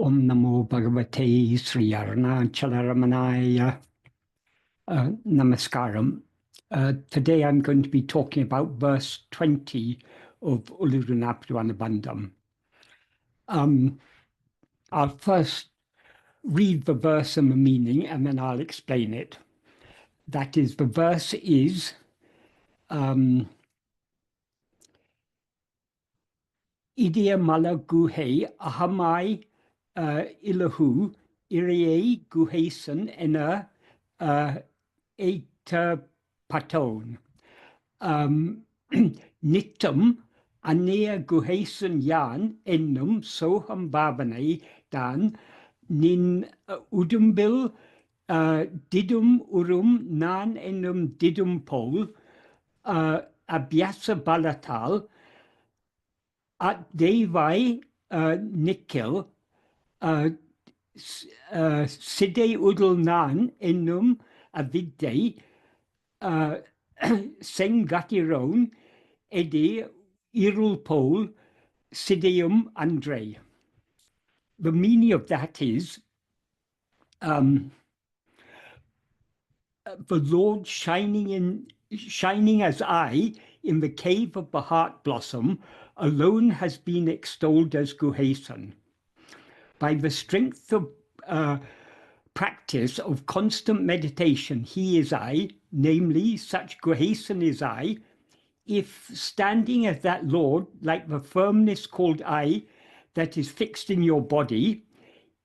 Om Namo Bhagavate Sri Ramana Namaskaram. Today I'm going to be talking about verse 20 of Uḷḷadu Nāṛpadu Anubandham. I'll first read the verse and the meaning, and then I'll explain it. That is, the verse is Idia mala guhe ahamai ilahu iriye guhesan ena eta paton. Nitam anea guhesan yan ennum soham bhavanai dan nin udumbil didum urum nan ennum didum pol abhyasa balatal at devai nikil side udul nan ennum avidde sengatiron ede irul pol sideum andre. The meaning of that is the Lord shining as I in the cave of the heart blossom alone has been extolled as Guhesan. By the strength of practice of constant meditation, he is I, namely such Guhesan is I. If standing as that Lord, like the firmness called I, that is fixed in your body,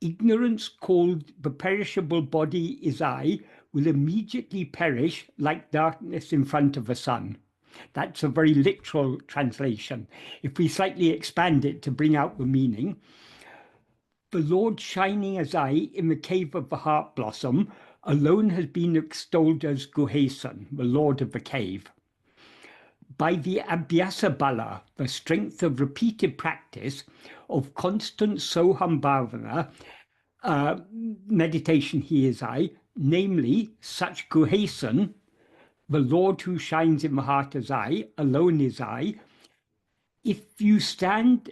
ignorance called the perishable body is I, will immediately perish like darkness in front of the sun. That's a very literal translation. If we slightly expand it to bring out the meaning, the Lord shining as I in the cave of the heart blossom alone has been extolled as Guhesan, the Lord of the cave. By the abhyasa bala, the strength of repeated practice of constant soham bhavana, meditation, he is I, namely such Guhesan, the Lord who shines in the heart as I, alone is I. If you stand,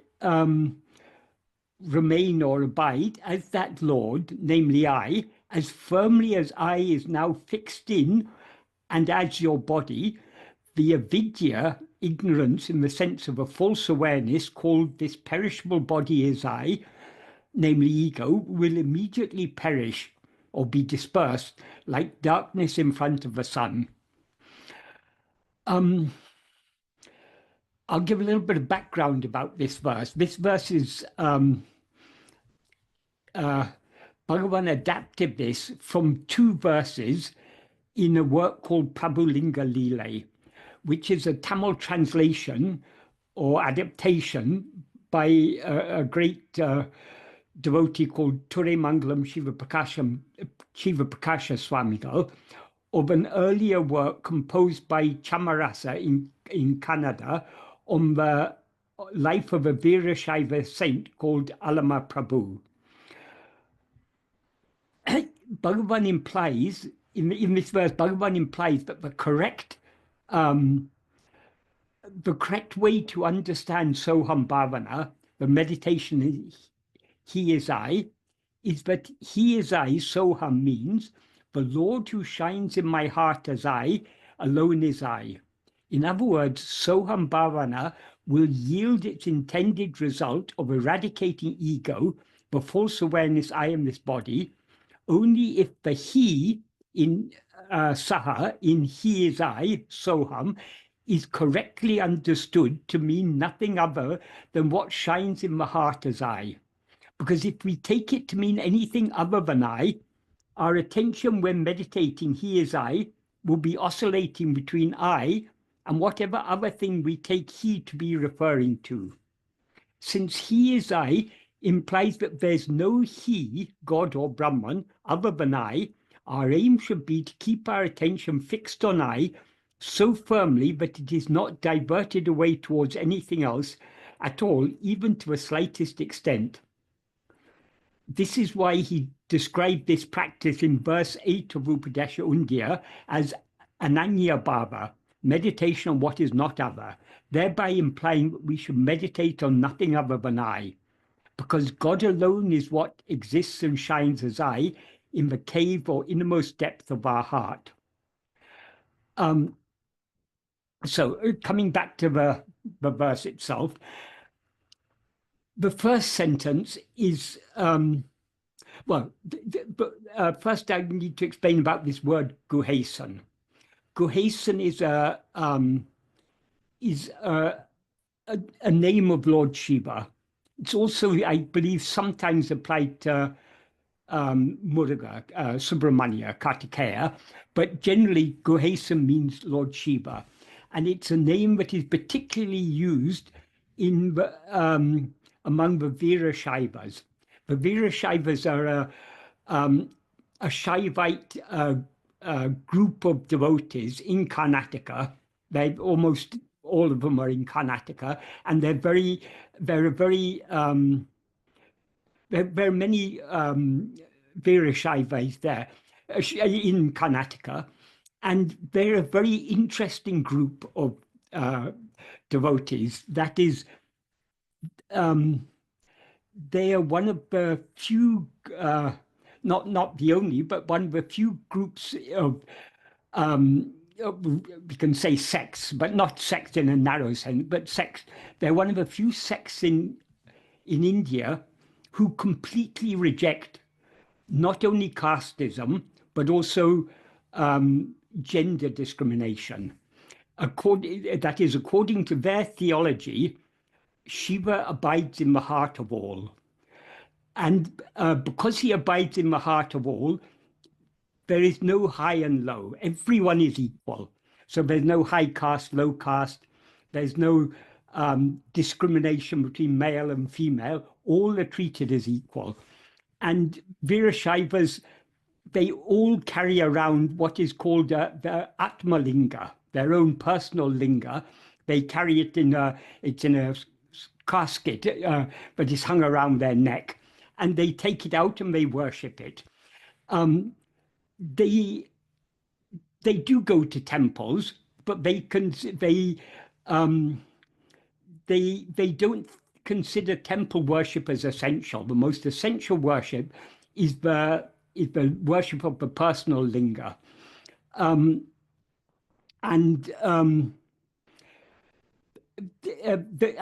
remain or abide as that Lord, namely I, as firmly as I is now fixed in and as your body, the avidya, ignorance in the sense of a false awareness called this perishable body is I, namely ego, will immediately perish or be dispersed like darkness in front of the sun. I'll give a little bit of background about this verse. This verse is, Bhagavan adapted this from two verses in a work called Prabhulinga Lile, which is a Tamil translation or adaptation by a great devotee called Turemangalam Shiva Prakasha Swamigal, of an earlier work composed by Chamarasa in Canada on the life of a Veerashaiva saint called Alama Prabhu. Bhagavan implies, in this verse, Bhagavan implies that the correct way to understand Soham Bhavana, the meditation he is I, is that he is I, Soham means the Lord who shines in my heart as I, alone is I. In other words, Soham Bhavana will yield its intended result of eradicating ego, the false awareness I am this body, only if the he in Saha, in he is I, Soham, is correctly understood to mean nothing other than what shines in the heart as I. Because if we take it to mean anything other than I, our attention when meditating he is I will be oscillating between I and whatever other thing we take he to be referring to. Since he is I implies that there's no he, God or Brahman, other than I, our aim should be to keep our attention fixed on I so firmly that it is not diverted away towards anything else at all, even to the slightest extent. This is why he described this practice in verse 8 of Upadesha Undiyar as Ananya Bhava, meditation on what is not other, thereby implying that we should meditate on nothing other than I. because God alone is what exists and shines as I in the cave or innermost depth of our heart. So coming back to the verse itself, the first sentence is, first I need to explain about this word guhesan. Guhesan is a name of Lord Shiva. It's also, I believe, sometimes applied to Muruga, Subramanya, Kartikeya, but generally Guhesan means Lord Shiva. And it's a name that is particularly used in the, among the Veerashaivas. The Veerashaivas are a Shaivite group of devotees in Karnataka. They almost all of them are in Karnataka, and there are many Veerashaivas there in Karnataka, and they're a very interesting group of devotees. That is, they are one of the few, not the only, but one of the few groups of, we can say sects, but not sects in a narrow sense, but sects. They're one of the few sects in India who completely reject not only casteism, but also gender discrimination. That is, according to their theology, Shiva abides in the heart of all. And because he abides in the heart of all, there is no high and low. Everyone is equal. So there's no high caste, low caste. There's no discrimination between male and female. All are treated as equal. And Veerashaivas, they all carry around what is called the Atma-linga, their own personal linga. They carry it it's in a casket, but it's hung around their neck. And they take it out and they worship it. They do go to temples, but they don't consider temple worship as essential. The most essential worship is the worship of the personal linga, I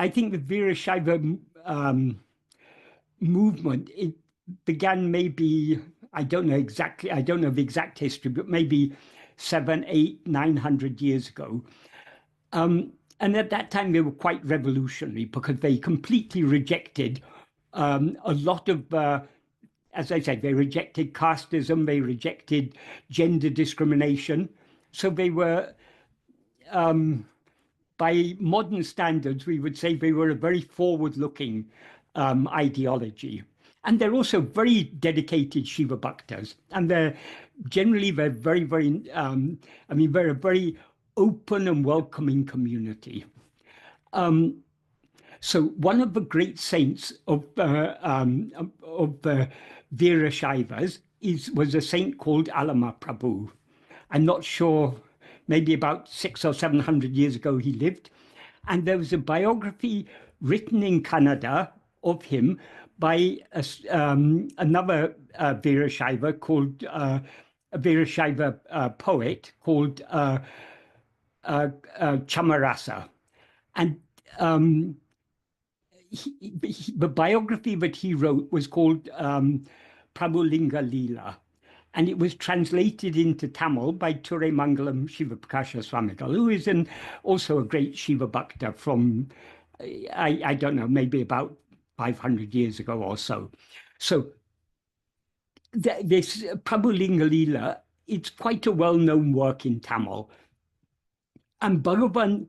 think the Veerashaiva movement, it began maybe, I don't know the exact history, but maybe 700, 800, 900 years ago. And at that time, they were quite revolutionary because they completely rejected a lot of, as I said, they rejected casteism, they rejected gender discrimination. So they were, by modern standards, we would say they were a very forward-looking ideology. And they're also very dedicated Shiva bhaktas. And they're very, very, they're a very open and welcoming community. So one of the great saints of the Veerashaivas was a saint called Alama Prabhu. I'm not sure, maybe about 600 or 700 years ago he lived. And there was a biography written in Canada of him by another Veerashaiva called, a Veerashaiva poet called Chamarasa. And the biography that he wrote was called Prabhulinga Leela. And it was translated into Tamil by Ture Mangalam Shiva Prakasha Swamigal, who is also a great Shiva Bhakta from, I don't know, maybe about 500 years ago or so. So this Prabhulinga Leela, it's quite a well-known work in Tamil. And Bhagavan,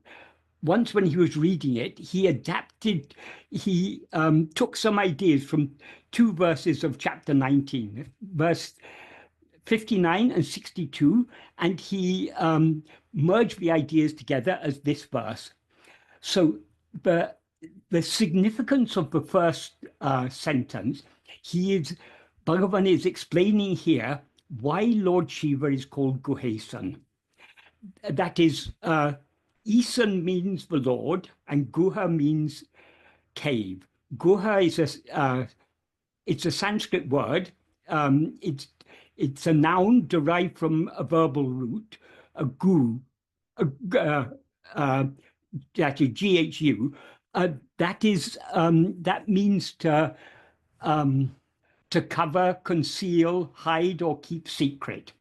once when he was reading it, he took some ideas from 2 verses of chapter 19, verse 59 and 62, and he merged the ideas together as this verse. So the significance of the first sentence, Bhagavan is explaining here why Lord Shiva is called Guhesan. That is, Isan means the Lord, and Guha means cave. Guha is it's a Sanskrit word. It's a noun derived from a verbal root, a gu, that is GHU. That means to cover, conceal, hide, or keep secret.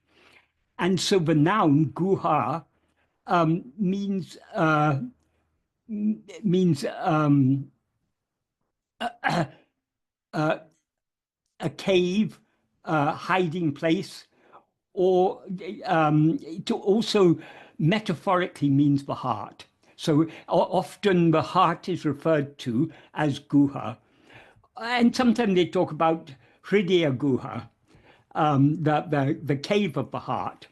And so the noun guha means a cave, hiding place, or to also metaphorically means the heart. So often the heart is referred to as guha. And sometimes they talk about Hridaya Guha, the cave of the heart,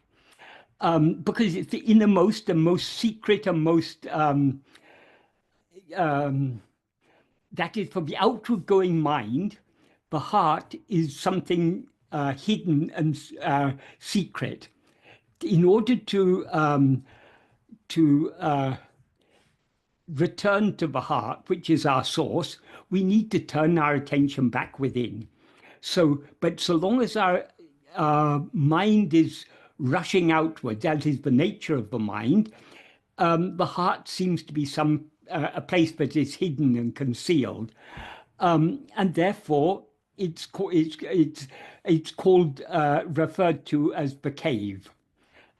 because it's the innermost and most secret and most, that is for the outward going mind, the heart is something hidden and secret. In order to return to the heart, which is our source, we need to turn our attention back within. But so long as our mind is rushing outwards, as is the nature of the mind, the heart seems to be a place that is hidden and concealed, and therefore it's called referred to as the cave.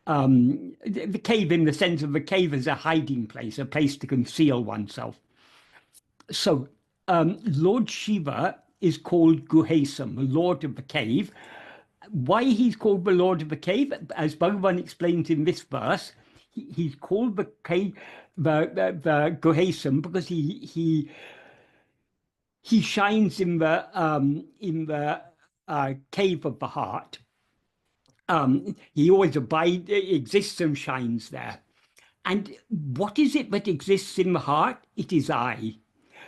The cave, in the sense of the cave as a hiding place, a place to conceal oneself. So Lord Shiva is called Guhesam, the Lord of the cave. Why he's called the Lord of the cave, as Bhagavan explains in this verse, he's called the cave, the Guhesam, because he shines in the cave of the heart. He always exists and shines there. And what is it that exists in the heart? It is I.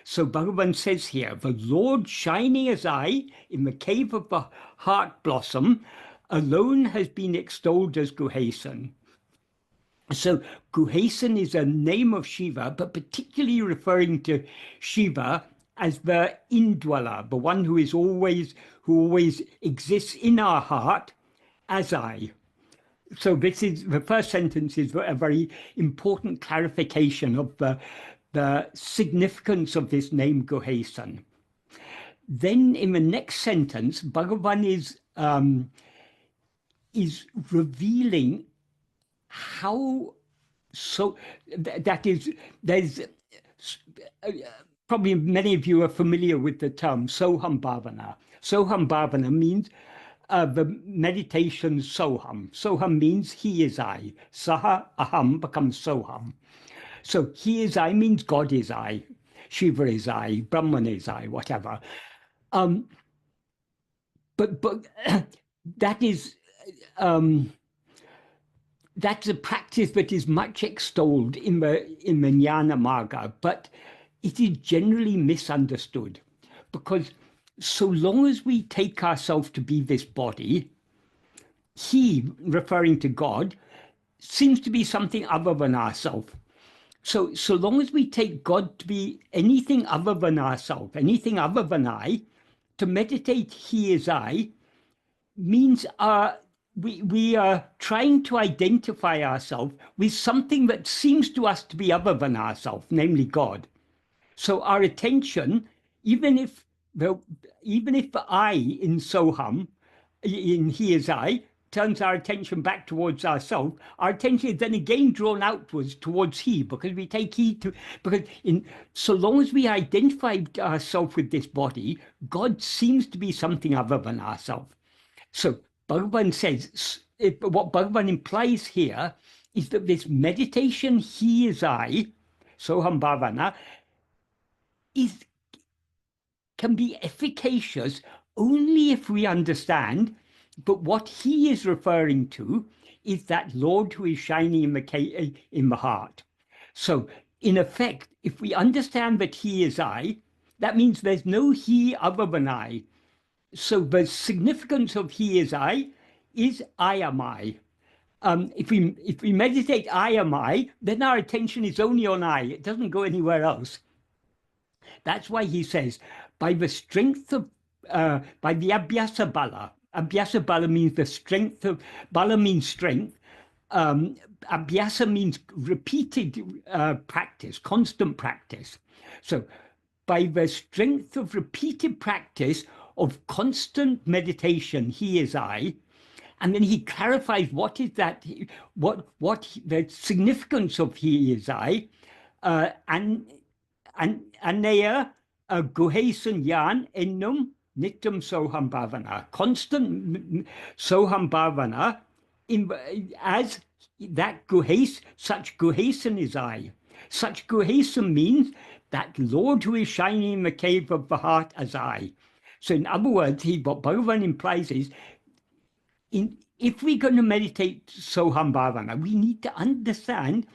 So Bhagavan says here, the Lord shining as I in the cave of the heart blossom alone has been extolled as Guhesan. So Guhesan is a name of Shiva, but particularly referring to Shiva as the indweller, the one who always exists in our heart as I. So this is the first sentence is a very important clarification of the significance of this name Guhesan. Then in the next sentence, Bhagavan is revealing how there's probably many of you are familiar with the term Soham Bhavana. Soham Bhavana means the meditation Soham. Soham means he is I. Saha Aham becomes Soham. So he is I means God is I, Shiva is I, Brahman is I, whatever. But that is that's a practice that is much extolled in the Jnana Marga, but it is generally misunderstood, because so long as we take ourselves to be this body, he, referring to God, seems to be something other than ourselves. So long as we take God to be anything other than ourselves, anything other than I, to meditate he is I, means we are trying to identify ourselves with something that seems to us to be other than ourselves, namely God. So our attention, even if the I in Soham, in he is I, turns our attention back towards ourselves, our attention is then again drawn outwards towards he, because we take heed to, because so long as we identify ourselves with this body, God seems to be something other than ourselves. So Bhagavan says, what Bhagavan implies here is that this meditation, he is I, Soham Bhavana, can be efficacious only if we understand. But what he is referring to is that Lord who is shining in the heart. So in effect, if we understand that he is I, that means there's no he other than I. So the significance of he is I am I. If we meditate I am I, then our attention is only on I. It doesn't go anywhere else. That's why he says, by the strength of, by the abhyasa bala. Abhyasa bala means the strength of, bala means strength. Abhyasa means repeated practice, constant practice. So by the strength of repeated practice of constant meditation, he is I. And then he clarifies what is that, what the significance of he is I, and anaya guhesan yan ennum nityam soham bhavana. Constant soham bhavana, as that such guhesan is I. Such guhesan means that Lord who is shining in the cave of the heart as I. So in other words, what Bhagavan implies is, if we're going to meditate Soham Bhavana, we need to understand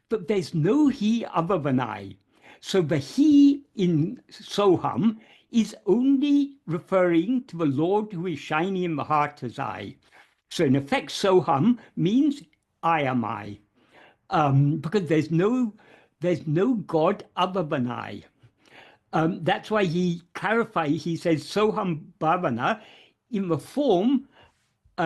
that there's no he other than I. So the he in Soham is only referring to the Lord who is shining in the heart as I. So in effect, Soham means I am I, because there's no God other than I. That's why he clarifies, he says Soham Bhavana in the form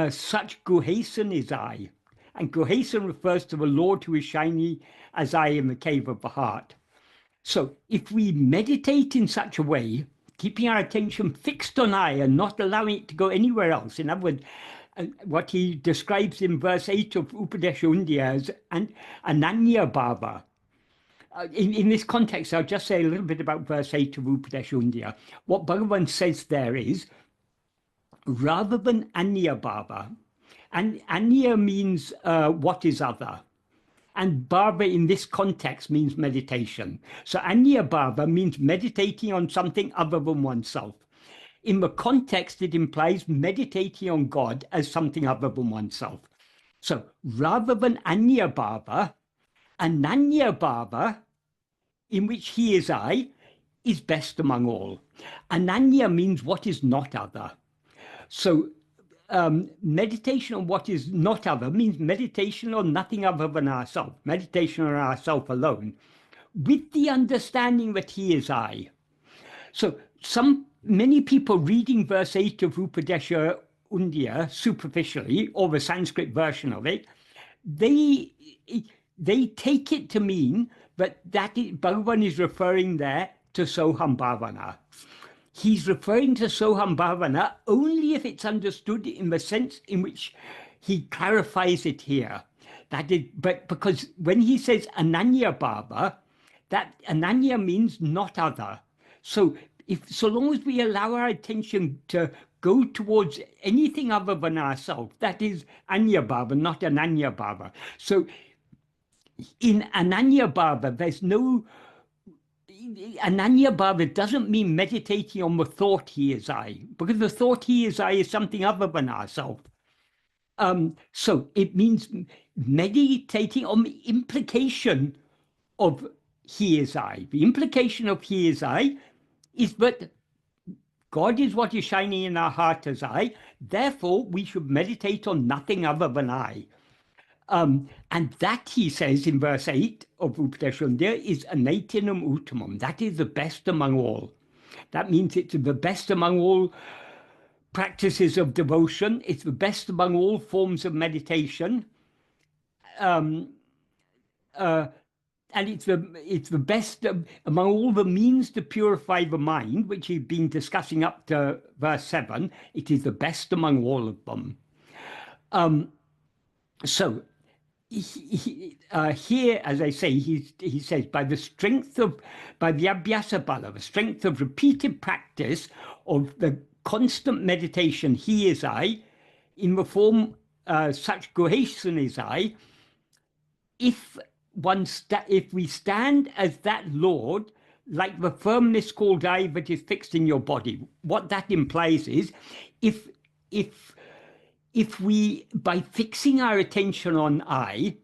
such guhesan is I. And guhesan refers to the Lord who is shining as I in the cave of the heart. So if we meditate in such a way, keeping our attention fixed on I and not allowing it to go anywhere else, in other words, what he describes in verse 8 of Upadesha Undiyar as Ananya Bhava. In this context, I'll just say a little bit about verse 8 of Upadesha Undiyar. What Bhagavan says there is, rather than Anya Bhava, and Anya means what is other, and Bhava in this context means meditation. So Anya Bhava means meditating on something other than oneself. In the context, it implies meditating on God as something other than oneself. So rather than Anya Bhava, Ananya Bhava, in which he is I, is best among all. Ananya means what is not other. So meditation on what is not other means meditation on nothing other than ourselves, meditation on ourselves alone, with the understanding that he is I. So many people reading verse 8 of Upadesha Undiyar superficially, or the Sanskrit version of it, they take it to mean that Bhagavan is referring there to Soham Bhavana. He's referring to Soham Bhavana only if it's understood in the sense in which he clarifies it here. But because when he says Ananya Bhava, that Ananya means not other. So long as we allow our attention to go towards anything other than ourselves, that is Anya Bhava, not Ananya Bhava. So in Ananya Bhava, there's no Ananya Bhava doesn't mean meditating on the thought he is I, because the thought he is I is something other than ourselves. So it means meditating on the implication of he is I. The implication of he is I is that God is what is shining in our heart as I, therefore we should meditate on nothing other than I. And that, he says in verse 8 of Upadesha Undiyar, is anatinam uttamam. That is the best among all. That means it's the best among all practices of devotion. It's the best among all forms of meditation. And it's the best among all the means to purify the mind, which he's been discussing up to verse 7. It is the best among all of them. So here, as I say, he says, by the abhyasa bala, the strength of repeated practice of the constant meditation, he is I, in the form such guhesan is I, if we stand as that Lord, like the firmness called I that is fixed in your body, what that implies is, if we, by fixing our attention on I,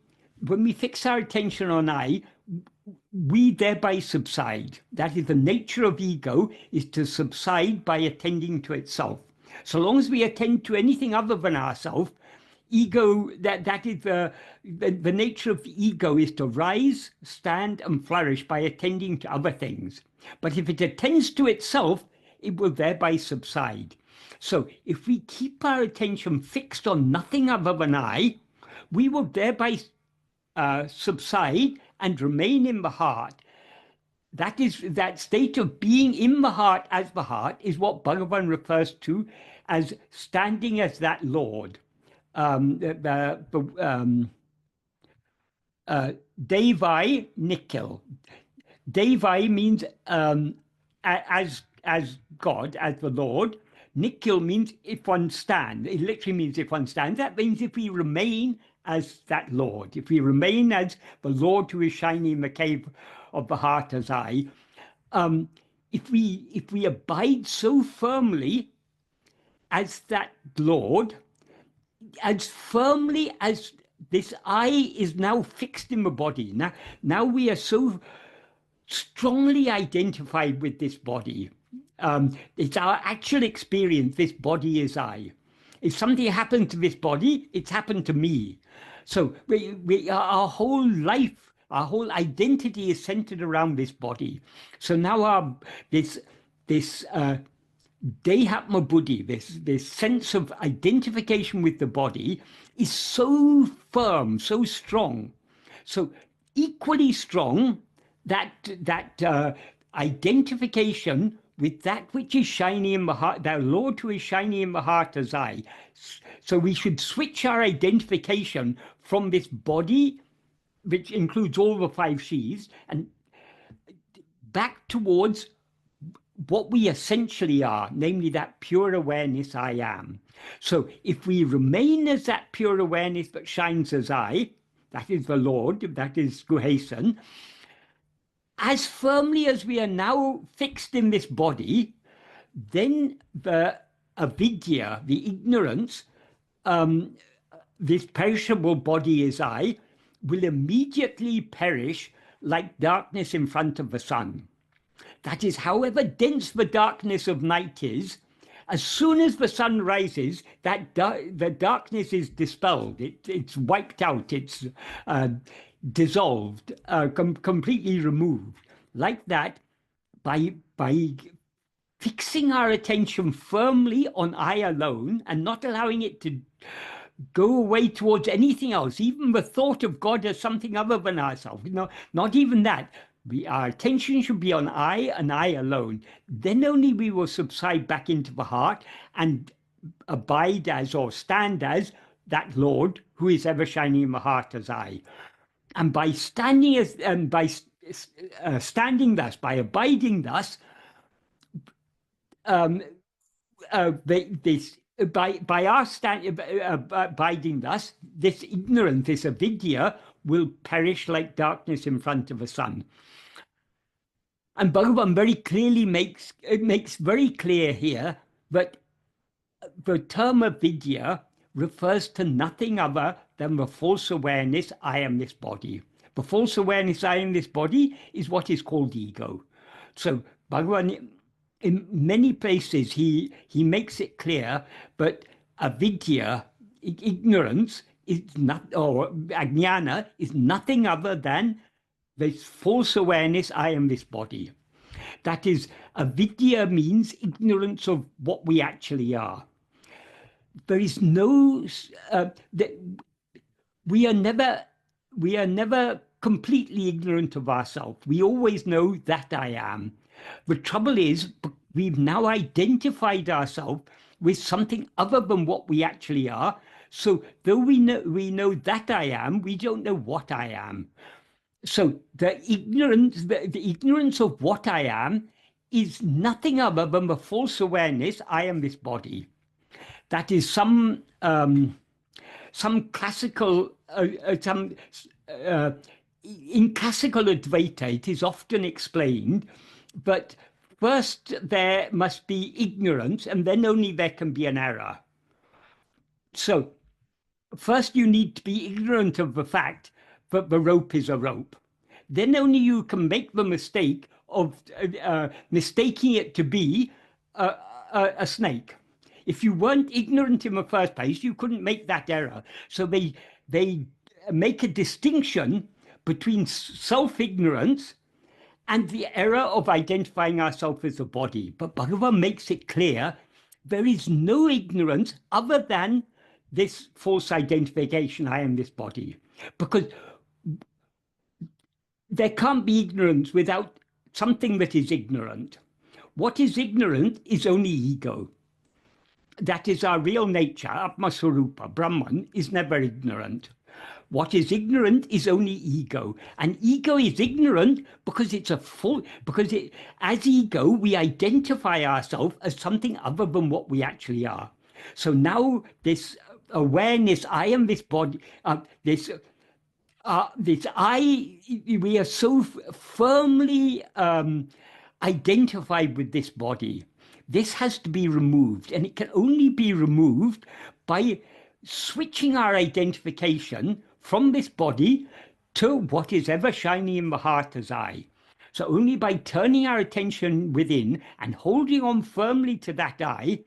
when we fix our attention on I, we thereby subside. That is, the nature of ego is to subside by attending to itself. So long as we attend to anything other than ourselves, ego, that is the nature of the ego is to rise, stand, and flourish by attending to other things. But if it attends to itself, it will thereby subside. So if we keep our attention fixed on nothing other than I, we will thereby subside and remain in the heart. That state of being in the heart as the heart is what Bhagavan refers to as standing as that Lord. Devai Nikhil. Devai means as God, as the Lord. Nikhil means if one stands. It literally means if one stands. That means if we remain as that Lord, if we remain as the Lord who is shining in the cave of the heart as I, if we abide so firmly as that Lord, as firmly as this I is now fixed in the body. Now we are so strongly identified with this body. It's our actual experience. This body is I. If something happened to this body, it's happened to me. So our whole life, our whole identity is centered around this body. So now this Dehatma Buddhi, this sense of identification with the body, is so firm, so strong, so equally strong that identification with that which is shining in the heart, the Lord who is shining in the heart as I. So we should switch our identification from this body, which includes all the five Shis, and back towards what we essentially are, namely that pure awareness I am. So if we remain as that pure awareness that shines as I, that is the Lord, that is Guhesan, as firmly as we are now fixed in this body, then the avidya, the ignorance, this perishable body is I, will immediately perish like darkness in front of the sun. That is, however dense the darkness of night is, as soon as the sun rises, the darkness is dispelled. It's wiped out. It's dissolved, completely removed. Like that, by fixing our attention firmly on I alone and not allowing it to go away towards anything else, even the thought of God as something other than ourselves. Not even that. Our attention should be on I and I alone. Then only we will subside back into the heart and abide as or stand as that Lord who is ever shining in the heart as I. And by standing as standing thus, by abiding thus, by our abiding thus, this ignorance, this avidya, will perish like darkness in front of the sun. And Bhagavan very clearly makes very clear here that the term avidya refers to nothing other than the false awareness, I am this body. The false awareness, I am this body, is what is called ego. So Bhagavan, in many places, he makes it clear, but avidya, ignorance, is not, or ajnana, is nothing other than this false awareness, I am this body. That is, avidya means ignorance of what we actually are. There is no, we are never completely ignorant of ourselves. We always know that I am. The trouble is, we've now identified ourselves with something other than what we actually are. So though we know that I am, we don't know what I am. So the ignorance of what I am is nothing other than the false awareness, I am this body. That is some classical, in classical Advaita, it is often explained, but first there must be ignorance, and then only there can be an error. So first you need to be ignorant of the fact that the rope is a rope. Then only you can make the mistake of mistaking it to be a snake. If you weren't ignorant in the first place, you couldn't make that error. So they make a distinction between self-ignorance and the error of identifying ourselves as a body. But Bhagavan makes it clear there is no ignorance other than this false identification, I am this body. Because there can't be ignorance without something that is ignorant. What is ignorant is only ego. That is our real nature. Atma-swarupa, Brahman, is never ignorant. What is ignorant is only ego. And ego is ignorant because it's as ego, we identify ourselves as something other than what we actually are. So now this awareness, I am this body, this I, we are so firmly identified with this body. This has to be removed, and it can only be removed by switching our identification from this body to what is ever shining in the heart as I. So only by turning our attention within and holding on firmly to that I,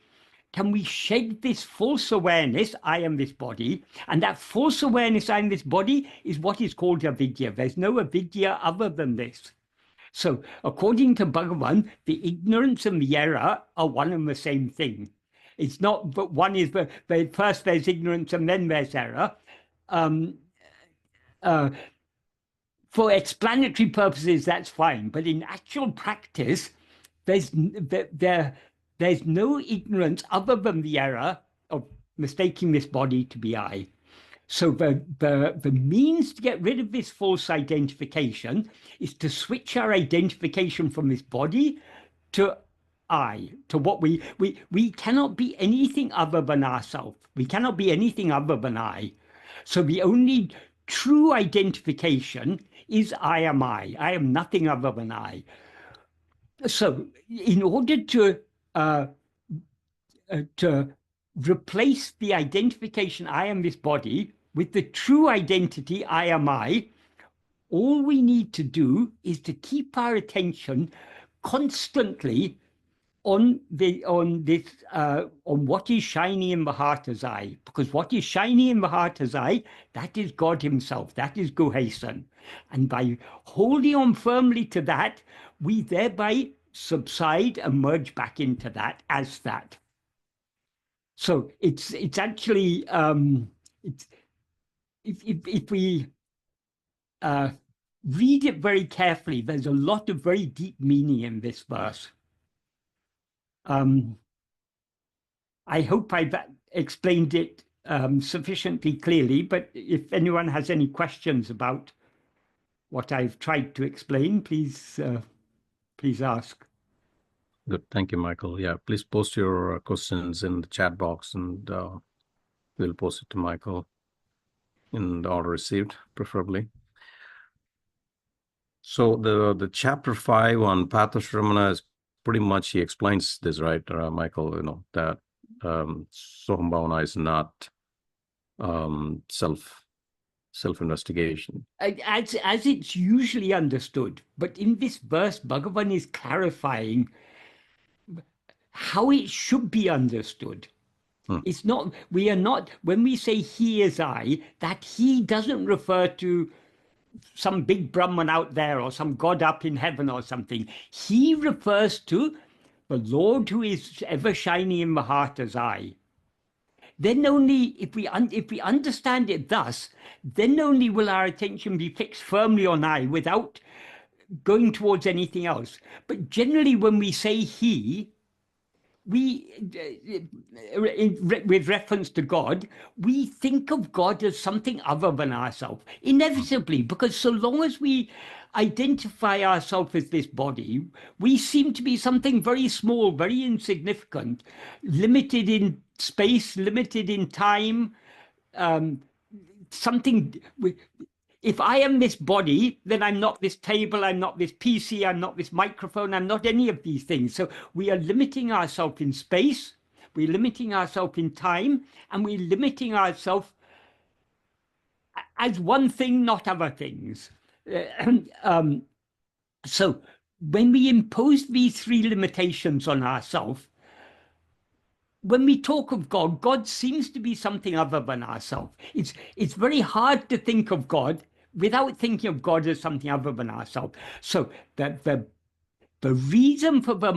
can we shed this false awareness, I am this body, and that false awareness, I am this body, is what is called avidya. There's no avidya other than this. So according to Bhagavan, the ignorance and the error are one and the same thing. It's not, but one is, first there's ignorance and then there's error. For explanatory purposes, that's fine. But in actual practice, there's no ignorance other than the error of mistaking this body to be I. So the means to get rid of this false identification is to switch our identification from this body to I, to what we cannot be anything other than ourselves. We cannot be anything other than I. So the only true identification is I am I. I am nothing other than I. So in order to replace the identification I am this body with the true identity I am I, all we need to do is to keep our attention constantly on what is shining in the heart as I, because what is shining in the heart as I, that is God himself, that is Guhesan. And by holding on firmly to that, we thereby subside and merge back into that as that. So it's actually if we read it very carefully, there's a lot of very deep meaning in this verse. I hope I've explained it sufficiently clearly, but if anyone has any questions about what I've tried to explain, please ask. Good. Thank you, Michael. Yeah, please post your questions in the chat box, and we'll post it to Michael in the order received, preferably. So the chapter 5 on Path of Sri Ramana is pretty much, he explains this, right, Michael, that Soham Bhavana is not self-investigation. As it's usually understood, but in this verse, Bhagavan is clarifying how it should be understood. It's not, we are not, when we say he is I, that he doesn't refer to some big Brahman out there or some God up in heaven or something. He refers to the Lord who is ever shining in the heart as I. Then only, if we understand it thus, then only will our attention be fixed firmly on I without going towards anything else. But generally when we say he, with reference to God, we think of God as something other than ourselves, inevitably, because so long as we identify ourselves as this body, we seem to be something very small, very insignificant, limited in space, limited in time, something. If I am this body, then I'm not this table, I'm not this PC, I'm not this microphone, I'm not any of these things. So we are limiting ourselves in space, we're limiting ourselves in time, and we're limiting ourselves as one thing, not other things. So when we impose these three limitations on ourselves, when we talk of God, God seems to be something other than ourselves. It's very hard to think of God without thinking of God as something other than ourselves. So the reason for the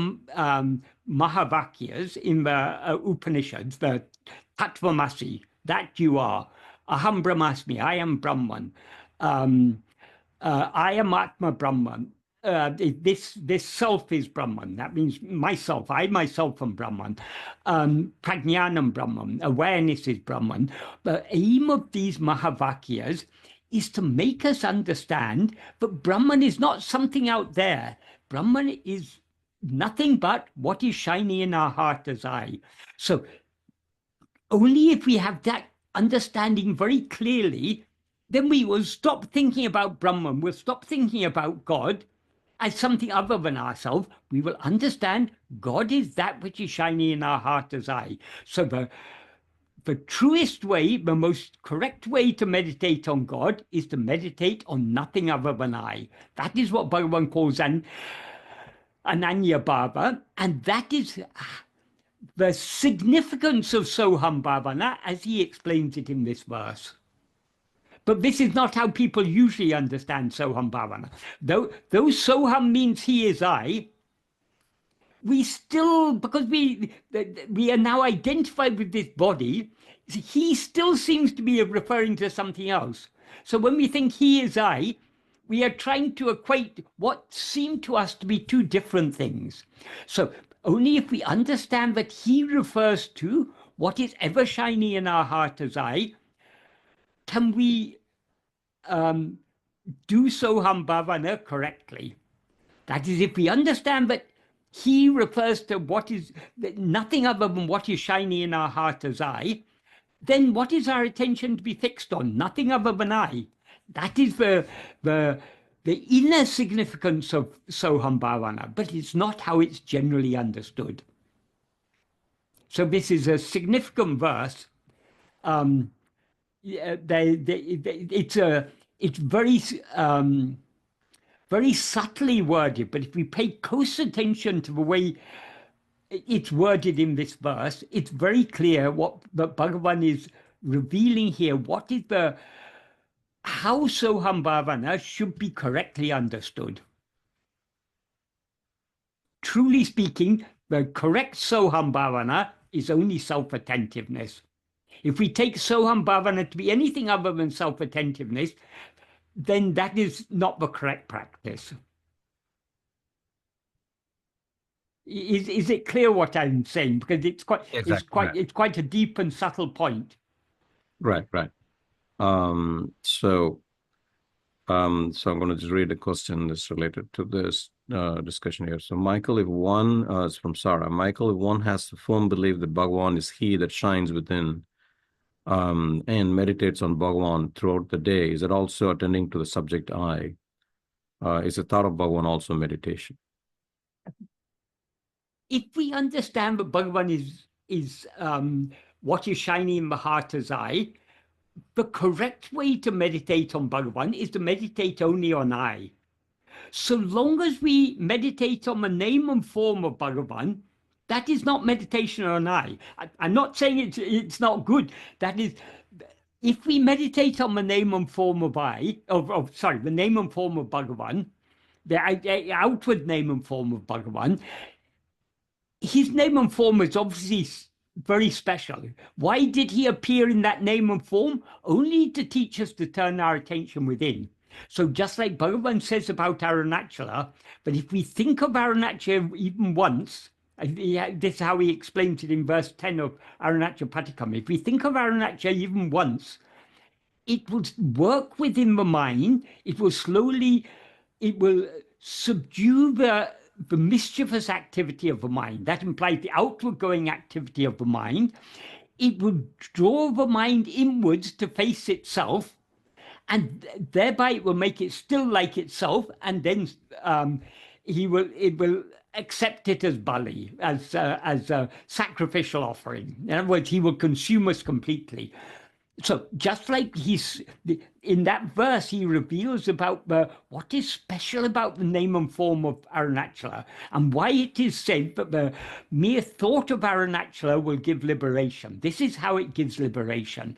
Mahavakyas in the Upanishads, the Tattvamasi, that you are, Aham Brahmasmi, I am Brahman, I am Atma Brahman. This self is Brahman. That means myself. I myself am Brahman. Prajnanam Brahman. Awareness is Brahman. The aim of these Mahavakyas is to make us understand that Brahman is not something out there. Brahman is nothing but what is shining in our heart as I. So only if we have that understanding very clearly, then we will stop thinking about Brahman, we'll stop thinking about God as something other than ourselves. We will understand God is that which is shining in our heart as I. So the truest way, the most correct way to meditate on God is to meditate on nothing other than I. That is what Bhagavan calls Ananya Bhava, and that is the significance of Soham Bhavana as he explains it in this verse. But this is not how people usually understand Soham Bhavana. Though Soham means he is I, we still, because we are now identified with this body, he still seems to be referring to something else. So when we think he is I, we are trying to equate what seem to us to be two different things. So only if we understand that he refers to what is ever shining in our heart as I, can we do Soham Bhavana correctly. That is, if we understand that he refers to what is nothing other than what is shining in our heart as I, then what is our attention to be fixed on? Nothing other than I. That is the inner significance of Soham Bhavana, but it's not how it's generally understood. So this is a significant verse. It's very very subtly worded, but if we pay close attention to the way it's worded in this verse, it's very clear what the Bhagavan is revealing here. What is how Soham Bhavana should be correctly understood. Truly speaking, the correct Soham Bhavana is only self-attentiveness. If we take Soham Bhavana to be anything other than self-attentiveness, then that is not the correct practice. Is it clear what I'm saying? Because it's quite a deep and subtle point. Right. So I'm going to just read a question that's related to this discussion here. So Michael, if one is from Sarah. Michael, if one has the firm belief that Bhagavan is he that shines within, and meditates on Bhagavan throughout the day, is it also attending to the subject I? Is the thought of Bhagavan also meditation? If we understand that Bhagavan is what is shining in the heart as I, the correct way to meditate on Bhagavan is to meditate only on I. So long as we meditate on the name and form of Bhagavan, that is not meditation on I. I'm not saying it's not good. That is, if we meditate on the name and form of the name and form of Bhagavan, the outward name and form of Bhagavan, his name and form is obviously very special. Why did he appear in that name and form? Only to teach us to turn our attention within. So just like Bhagavan says about Arunachala, but if we think of Arunachala even once, this is how he explains it in verse 10 of Arunachala Patikam. If we think of Arunachala even once, it will work within the mind. It will subdue the mischievous activity of the mind. That implies the outward going activity of the mind. It will draw the mind inwards to face itself, and thereby it will make it still like itself, and then it will accept it as bali, as a sacrificial offering. In other words, he will consume us completely. So just like in that verse, he reveals about what is special about the name and form of Arunachala, and why it is said that the mere thought of Arunachala will give liberation. This is how it gives liberation.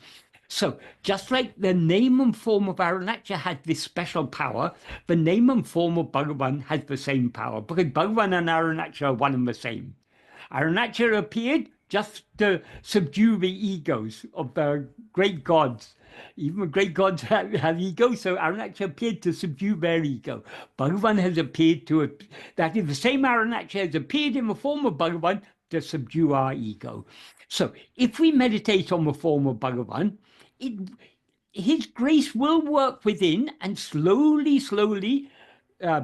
So just like the name and form of Arunachala had this special power, the name and form of Bhagavan has the same power, because Bhagavan and Arunachala are one and the same. Arunachala appeared just to subdue the egos of the great gods. Even the great gods have egos, so Arunachala appeared to subdue their ego. Bhagavan has appeared to, that is, the same Arunachala has appeared in the form of Bhagavan to subdue our ego. So if we meditate on the form of Bhagavan, his grace will work within and slowly, slowly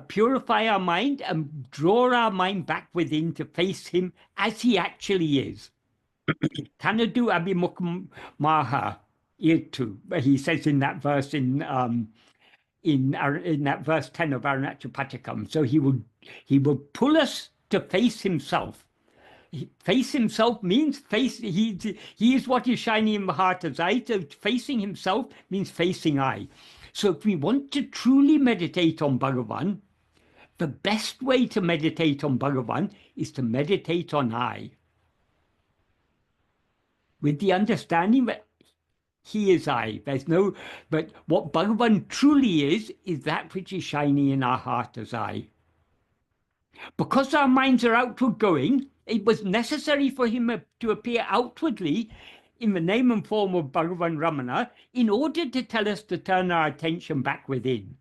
purify our mind and draw our mind back within to face him as he actually is. Tanadu abhimukha maha irtu. He says in that verse in that verse 10 of Arunachala Paticam. So he will pull us to face himself. Face himself means face. He is what is shining in the heart as I. So facing himself means facing I. So if we want to truly meditate on Bhagavan, the best way to meditate on Bhagavan is to meditate on I, with the understanding that he is I. There's no, but what Bhagavan truly is that which is shining in our heart as I. Because our minds are outward going, it was necessary for him to appear outwardly in the name and form of Bhagavan Ramana in order to tell us to turn our attention back within.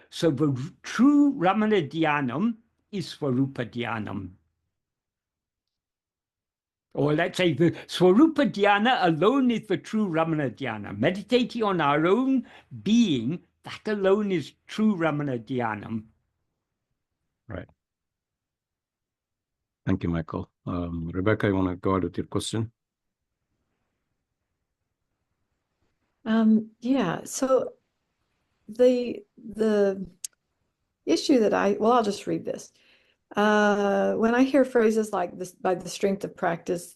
So the true Ramana Dhyanam is Swarupa Dhyanam. Or let's say the Swarupa Dhyana alone is the true Ramana Dhyana. Meditating on our own being, that alone is true Ramana Dhyanam. Right. Thank you, Michael. Rebecca, you want to go ahead with your question? Yeah, so the issue that I'll just read this. When I hear phrases like this, by the strength of practice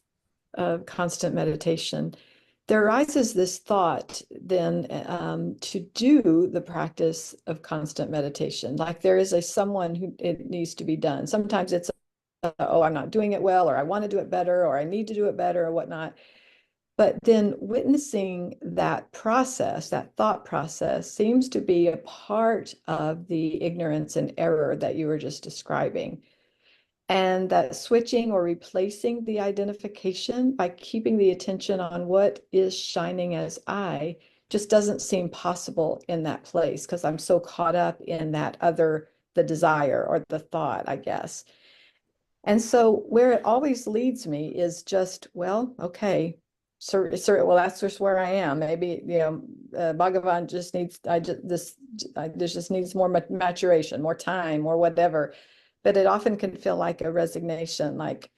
of constant meditation, there arises this thought then to do the practice of constant meditation. Like there is someone who it needs to be done. Sometimes it's, oh, I'm not doing it well, or I want to do it better, or I need to do it better, or whatnot. But then witnessing that process, that thought process, seems to be a part of the ignorance and error that you were just describing. And that switching or replacing the identification by keeping the attention on what is shining as I just doesn't seem possible in that place, because I'm so caught up in that other, the desire or the thought, I guess. And so where it always leads me is just, well, okay, so well, that's just where I am. Maybe, Bhagavan just needs, this just needs more maturation, more time, or whatever. But it often can feel like a resignation, like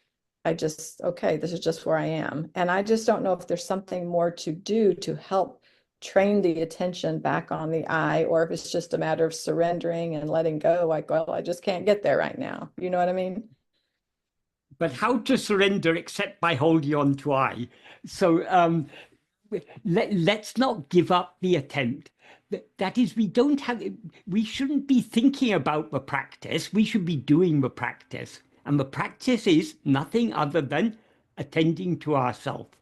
okay, this is just where I am. And I just don't know if there's something more to do to help train the attention back on the I, or if it's just a matter of surrendering and letting go, like, well, I just can't get there right now. You know what I mean? But how to surrender except by holding on to I? So let's not give up the attempt. That is, we shouldn't be thinking about the practice. We should be doing the practice. And the practice is nothing other than attending to ourselves.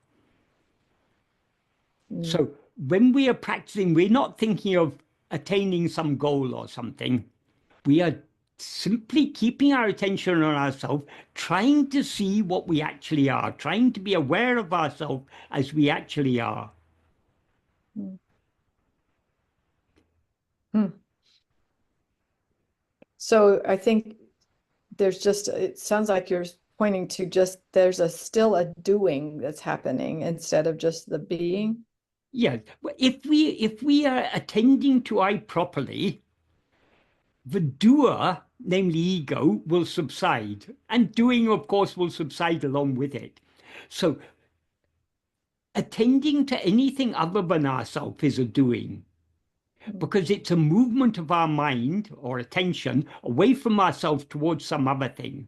So when we are practicing, we're not thinking of attaining some goal or something. We are simply keeping our attention on ourselves, trying to see what we actually are, trying to be aware of ourselves as we actually are. So I think it sounds like you're pointing to just, there's still a doing that's happening instead of just the being. Yeah, if we are attending to I properly, the doer, namely ego, will subside, and doing, of course, will subside along with it. So attending to anything other than ourself is a doing, because it's a movement of our mind or attention away from ourselves towards some other thing.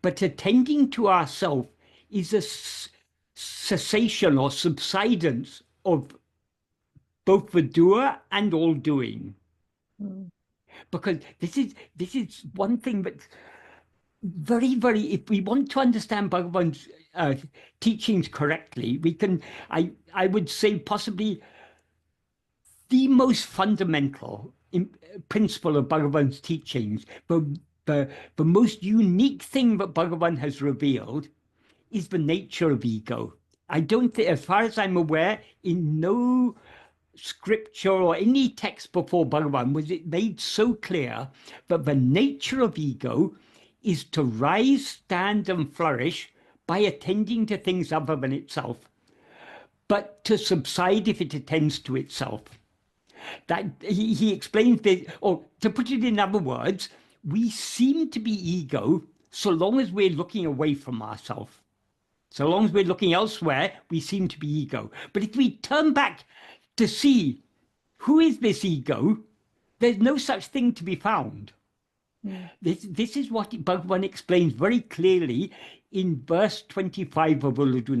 But attending to ourself is cessation or subsidence of both the doer and all doing. Because this is one thing that's very, very, if we want to understand Bhagavan's teachings correctly, we can, I would say possibly the most fundamental principle of Bhagavan's teachings, the most unique thing that Bhagavan has revealed is the nature of ego. I don't think, as far as I'm aware, in no scripture or any text before Bhagavan was it made so clear that the nature of ego is to rise, stand, and flourish by attending to things other than itself, but to subside if it attends to itself. That he explains this, or to put it in other words, we seem to be ego so long as we're looking away from ourselves. So long as we're looking elsewhere, we seem to be ego. But if we turn back to see who is this ego, there's no such thing to be found. This is what Bhagavan explains very clearly in verse 25 of Uڵḷadu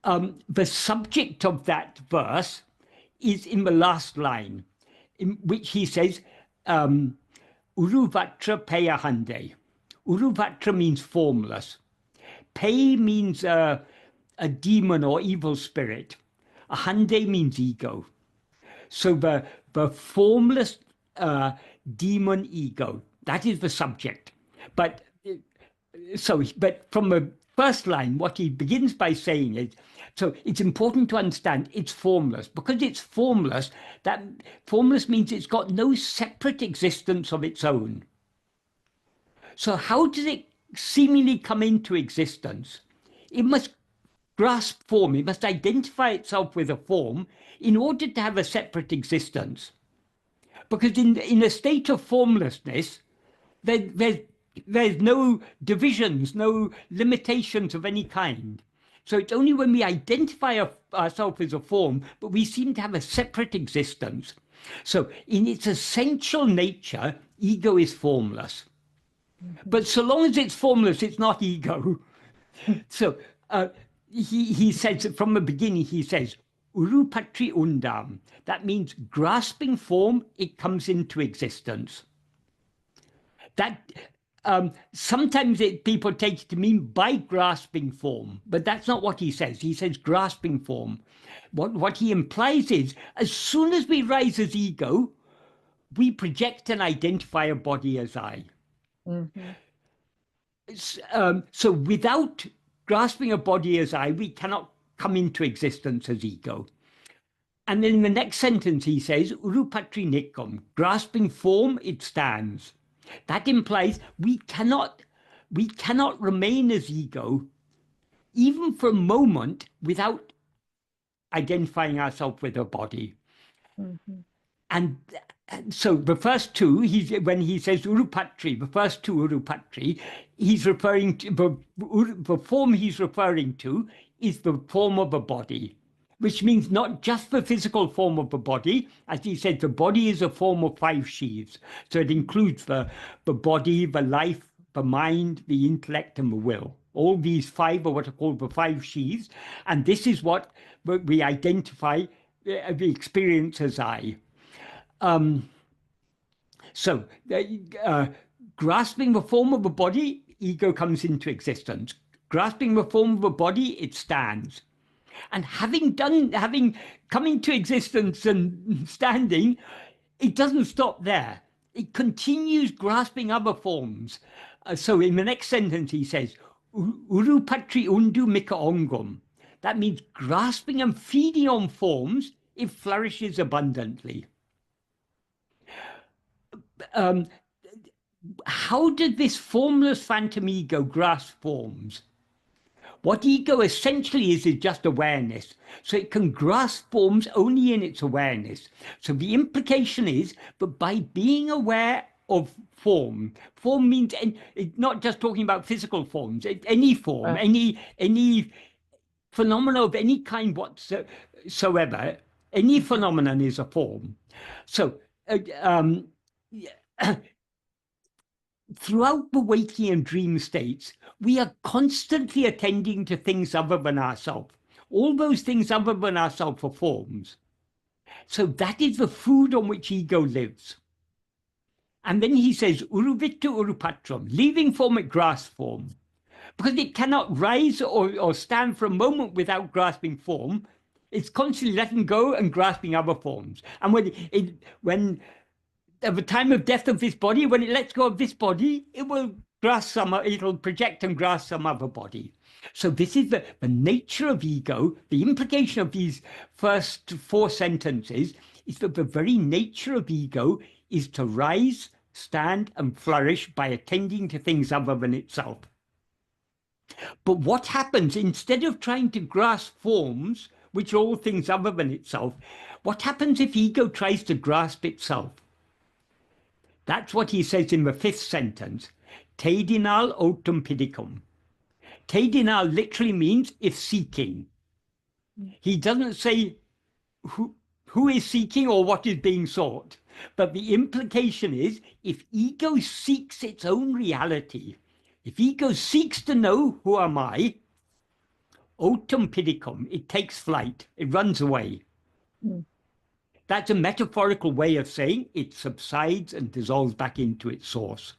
Nāṛpadu. The subject of that verse is in the last line, in which he says, Uruvatra Peyahande. Uruvatra means formless. Pei means a demon or evil spirit. Ahande means ego. So the formless demon ego, that is the subject. But from the first line, what he begins by saying is, so it's important to understand it's formless. Because it's formless, that formless means it's got no separate existence of its own. So how does it seemingly come into existence? It must grasp form, it must identify itself with a form in order to have a separate existence. Because in a state of formlessness, there's no divisions, no limitations of any kind. So it's only when we identify ourselves as a form, but we seem to have a separate existence. So in its essential nature, ego is formless. But so long as it's formless, it's not ego. So he says, from the beginning, he says, Urupatri undam. That means grasping form, it comes into existence. That sometimes people take it to mean by grasping form, but that's not what he says. He says grasping form. What he implies is, as soon as we rise as ego, we project and identify a body as I. So without grasping a body as I, we cannot come into existence as ego. And then in the next sentence he says, Urupatri nikam, grasping form, it stands. That implies we cannot remain as ego, even for a moment, without identifying ourselves with a body. And so the first two, when he says Urupatri, the first two Urupatri, he's referring to, the form he's referring to is the form of a body, which means not just the physical form of the body. As he said, the body is a form of 5 sheaths. So it includes the body, the life, the mind, the intellect, and the will. All these 5 are what are called the 5 sheaths. And this is what we identify, we experience as I. So grasping the form of a body, ego comes into existence. Grasping the form of a body, it stands. And having come into existence and standing, it doesn't stop there. It continues grasping other forms. So in the next sentence he says, Urupatri undu mika ongum. That means grasping and feeding on forms, it flourishes abundantly. How did this formless phantom ego grasp forms? What ego essentially is just awareness. So it can grasp forms only in its awareness. So the implication is that by being aware of form means, and it's not just talking about physical forms, any form, any phenomena of any kind whatsoever, any phenomenon is a form. So throughout the waking and dream states, we are constantly attending to things other than ourselves. All those things other than ourselves are forms. So that is the food on which ego lives. And then he says, uruvittu urupatram, leaving form at grasp form. Because it cannot rise or stand for a moment without grasping form. It's constantly letting go and grasping other forms. And when at the time of death of this body, when it lets go of this body, it will it'll project and grasp some other body. So this is the nature of ego. The implication of these first 4 sentences is that the very nature of ego is to rise, stand, and flourish by attending to things other than itself. But what happens, instead of trying to grasp forms, which are all things other than itself, what happens if ego tries to grasp itself? That's what he says in the 5th sentence. Tedinal otum pidicum. Tedinal literally means if seeking. He doesn't say who is seeking or what is being sought. But the implication is, if ego seeks its own reality, if ego seeks to know who am I, otum pidicum, it takes flight, it runs away. That's a metaphorical way of saying it subsides and dissolves back into its source.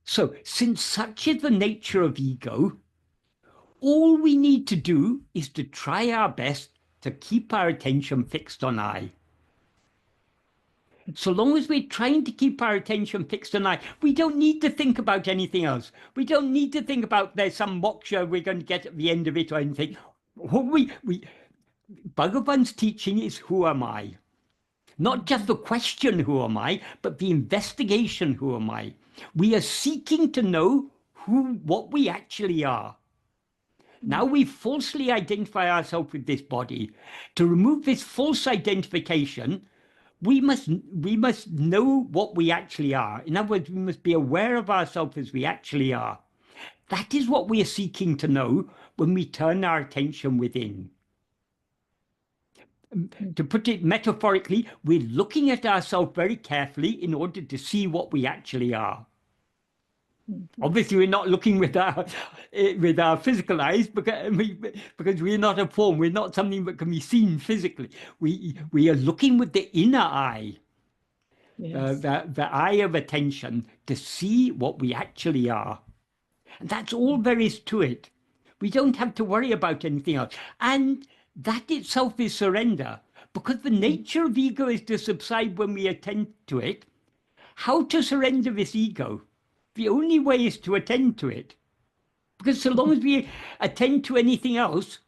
So, since such is the nature of ego, all we need to do is to try our best to keep our attention fixed on I. So long as we're trying to keep our attention fixed on I, we don't need to think about anything else. We don't need to think about there's some moksha we're going to get at the end of it or anything. Bhagavan's teaching is who am I? Not just the question who am I, but the investigation who am I? We are seeking to know what we actually are. Now we falsely identify ourselves with this body. To remove this false identification, we must know what we actually are. In other words, we must be aware of ourselves as we actually are. That is what we are seeking to know when we turn our attention within. To put it metaphorically, we're looking at ourselves very carefully in order to see what we actually are. Obviously, we're not looking with our physical eyes because we're not a form. We're not something that can be seen physically. We are looking with the inner eye, Yes. the eye of attention, to see what we actually are. And that's all there is to it. We don't have to worry about anything else. And that itself is surrender, because the nature of ego is to subside when we attend to it. How to surrender this ego? The only way is to attend to it. Because so long as we attend to anything else,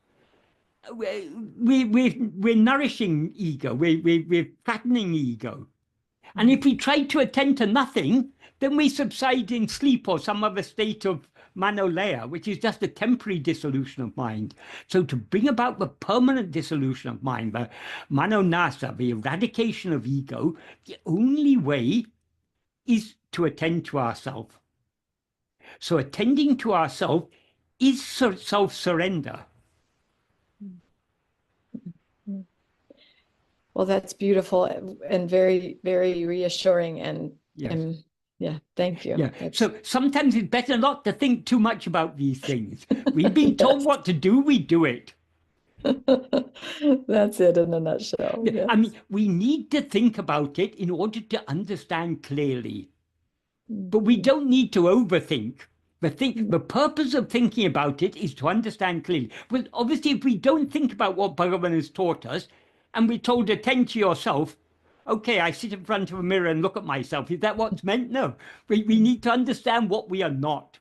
we're nourishing ego, we're fattening ego. And if we try to attend to nothing, then we subside in sleep or some other state of manolaya, which is just a temporary dissolution of mind. So to bring about the permanent dissolution of mind, the manonasa, the eradication of ego, the only way is to attend to ourself. So attending to ourself is self-surrender. Well, that's beautiful and very, very reassuring. And, Yes. Yeah, thank you. Yeah. So sometimes it's better not to think too much about these things. We've been told what to do, we do it. That's it in a nutshell. Yeah. Yes. I mean, we need to think about it in order to understand clearly. But we don't need to overthink. The purpose of thinking about it is to understand clearly. Well, obviously, if we don't think about what Bhagavan has taught us, and we're told to attend to yourself, okay, I sit in front of a mirror and look at myself. Is that what's meant? No. We need to understand what we are not.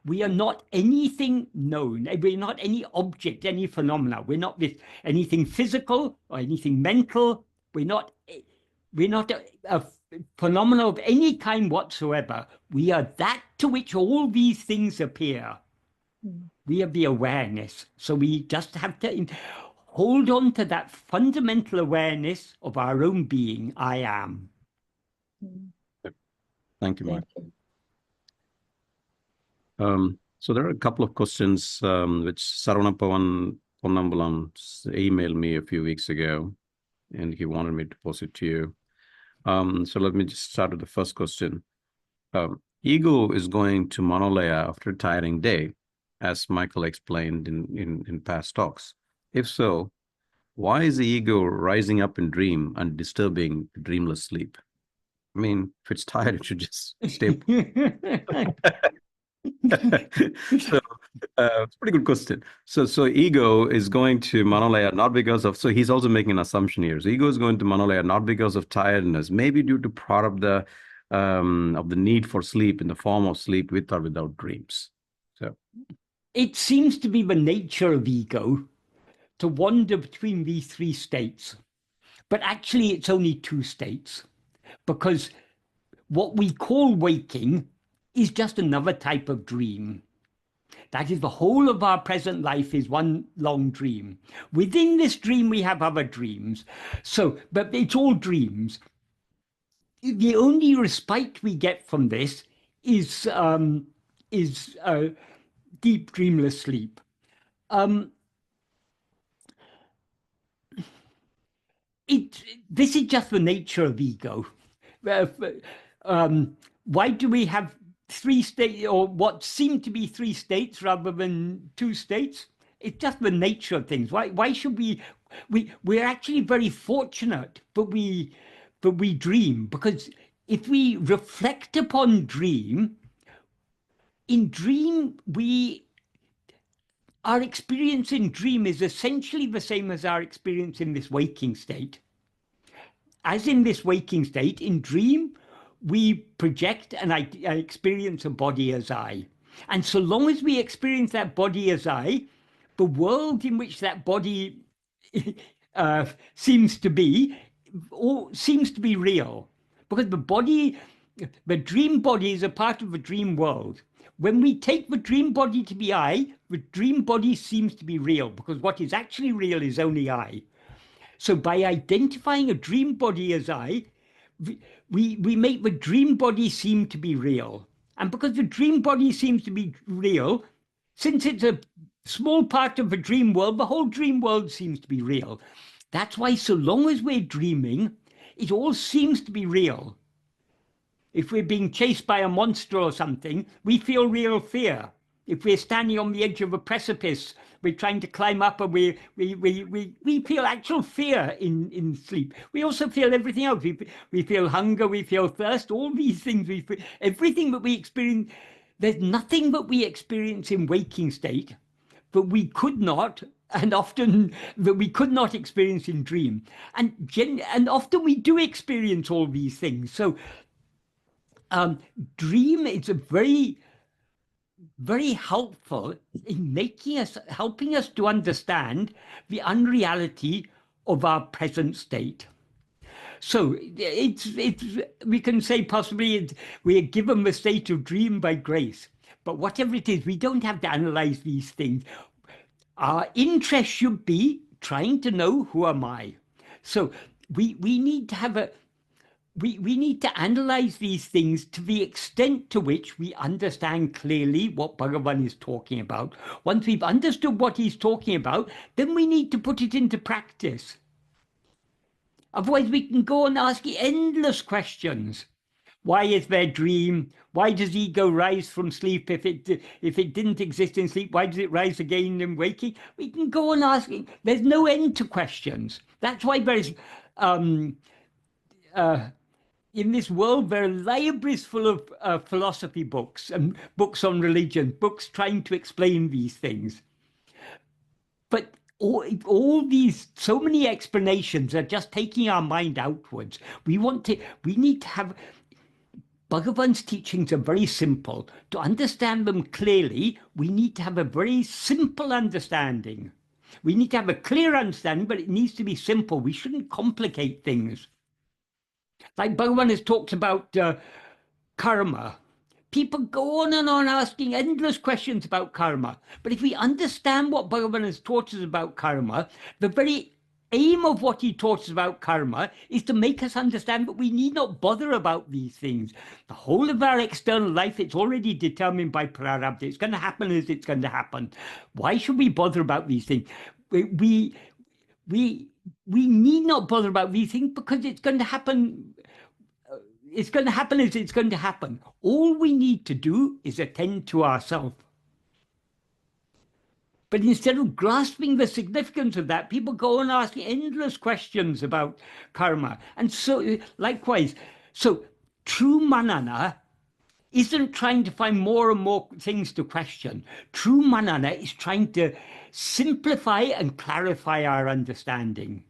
We are not anything known. We're not any object, any phenomena. We're not anything physical or anything mental. We're not a phenomena of any kind whatsoever. We are that to which all these things appear. We are the awareness. So we just have to hold on to that fundamental awareness of our own being, I am. Thank you, Mark. Thank you. So there are a couple of questions which Saravana Ponnambalam emailed me a few weeks ago, and he wanted me to pose it to you. So let me just start with the first question. ego is going to Manolaya after a tiring day, as Michael explained in past talks. If so, why is the ego rising up in dream and disturbing dreamless sleep? I mean, if it's tired, it should just stay. So it's a pretty good question. So ego is going to Manolaya not because of, so he's also making an assumption here. So ego is going to Manolaya not because of tiredness, maybe due to part of the need for sleep in the form of sleep with or without dreams. So it seems to be the nature of ego to wander between these three states. But actually, it's only two states, because what we call waking is just another type of dream. That is, the whole of our present life is one long dream. Within this dream, we have other dreams. So, but it's all dreams. The only respite we get from this is deep dreamless sleep. This is just the nature of ego. Why do we have three states, or what seem to be three states rather than two states? It's just the nature of things. Why should we're actually very fortunate, but we dream, because if we reflect upon dream, in dream our experience in dream is essentially the same as our experience in this waking state. As in this waking state, in dream, we project and I experience a body as I. And so long as we experience that body as I, the world in which that body seems to be real. Because the dream body is a part of the dream world. When we take the dream body to be I, the dream body seems to be real, because what is actually real is only I. So by identifying a dream body as I, we make the dream body seem to be real. And because the dream body seems to be real, since it's a small part of the dream world, the whole dream world seems to be real. That's why so long as we're dreaming, it all seems to be real. If we're being chased by a monster or something, we feel real fear. If we're standing on the edge of a precipice, we're trying to climb up, and we feel actual fear in sleep. We also feel everything else. We feel hunger, we feel thirst, all these things. Everything that we experience, there's nothing that we experience in waking state that we could not, and often that we could not experience in dream. And often we do experience all these things. So dream is a very, very helpful in helping us to understand the unreality of our present state. So we can say possibly we are given the state of dream by grace, but whatever it is, we don't have to analyze these things. Our interest should be trying to know, who am I? So we need to we need to analyze these things to the extent to which we understand clearly what Bhagavan is talking about. Once we've understood what he's talking about, then we need to put it into practice. Otherwise, we can go on asking endless questions. Why is there dream? Why does ego rise from sleep? If it didn't exist in sleep, why does it rise again in waking? We can go on asking. There's no end to questions. That's why there's in this world, there are libraries full of philosophy books and books on religion, books trying to explain these things. But all these, so many explanations are just taking our mind outwards. We need to have, Bhagavan's teachings are very simple. To understand them clearly, we need to have a very simple understanding. We need to have a clear understanding, but it needs to be simple. We shouldn't complicate things. Like Bhagavan has talked about karma. People go on and on asking endless questions about karma. But if we understand what Bhagavan has taught us about karma, the very aim of what he taught us about karma is to make us understand that we need not bother about these things. The whole of our external life, it's already determined by prarabdha. It's going to happen as it's going to happen. Why should we bother about these things? We need not bother about these things because it's going to happen. it's going to happen as it's going to happen. All we need to do is attend to ourselves. But instead of grasping the significance of that, people go on asking endless questions about karma. And so, likewise, so true manana isn't trying to find more and more things to question. True manana is trying to simplify and clarify our understanding.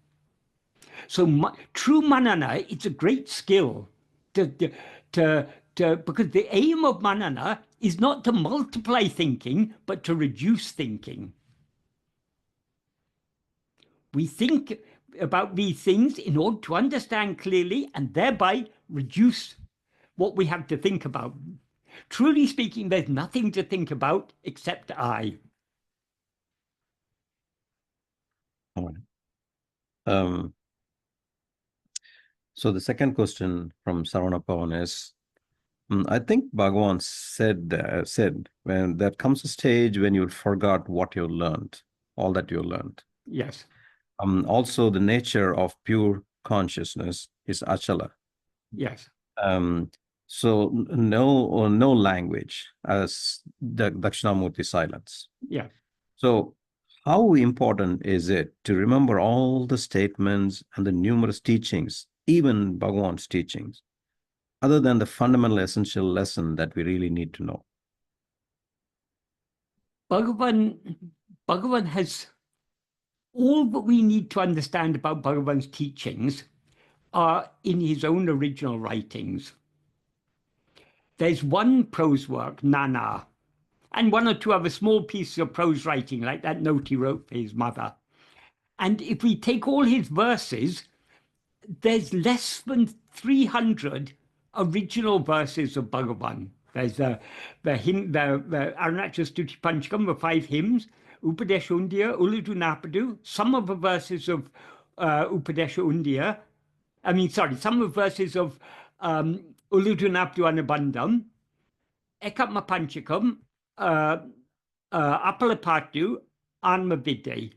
So true manana, it's a great skill because the aim of manana is not to multiply thinking, but to reduce thinking. We think about these things in order to understand clearly and thereby reduce what we have to think about. Truly speaking, there's nothing to think about except I. All right. So the second question from Saravana Pawan is, I think Bhagavan said when there comes a stage when you forgot what you learned, all that you learned. Yes. Also, the nature of pure consciousness is achala. Yes. So no language, as the Dakshinamurti silence. Yeah. So how important is it to remember all the statements and the numerous teachings, even Bhagavan's teachings, other than the fundamental essential lesson that we really need to know? Bhagavan has all that we need to understand about Bhagavan's teachings are in his own original writings. There's one prose work, Nana, and one or two other small pieces of prose writing, like that note he wrote for his mother. And if we take all his verses, there's less than 300 original verses of Bhagavan. There's the Arunachal Stuti Panchakam, the 5 hymns, Upadesha Undiyya, Uڵḷadu Nāṛpadu, some of the verses of Upadesha Undiyya, some of the verses of Uڵḷadu Nāṛpadu Anubandham, Ekatma Panchakam, Apalapatu, Atma-vichara,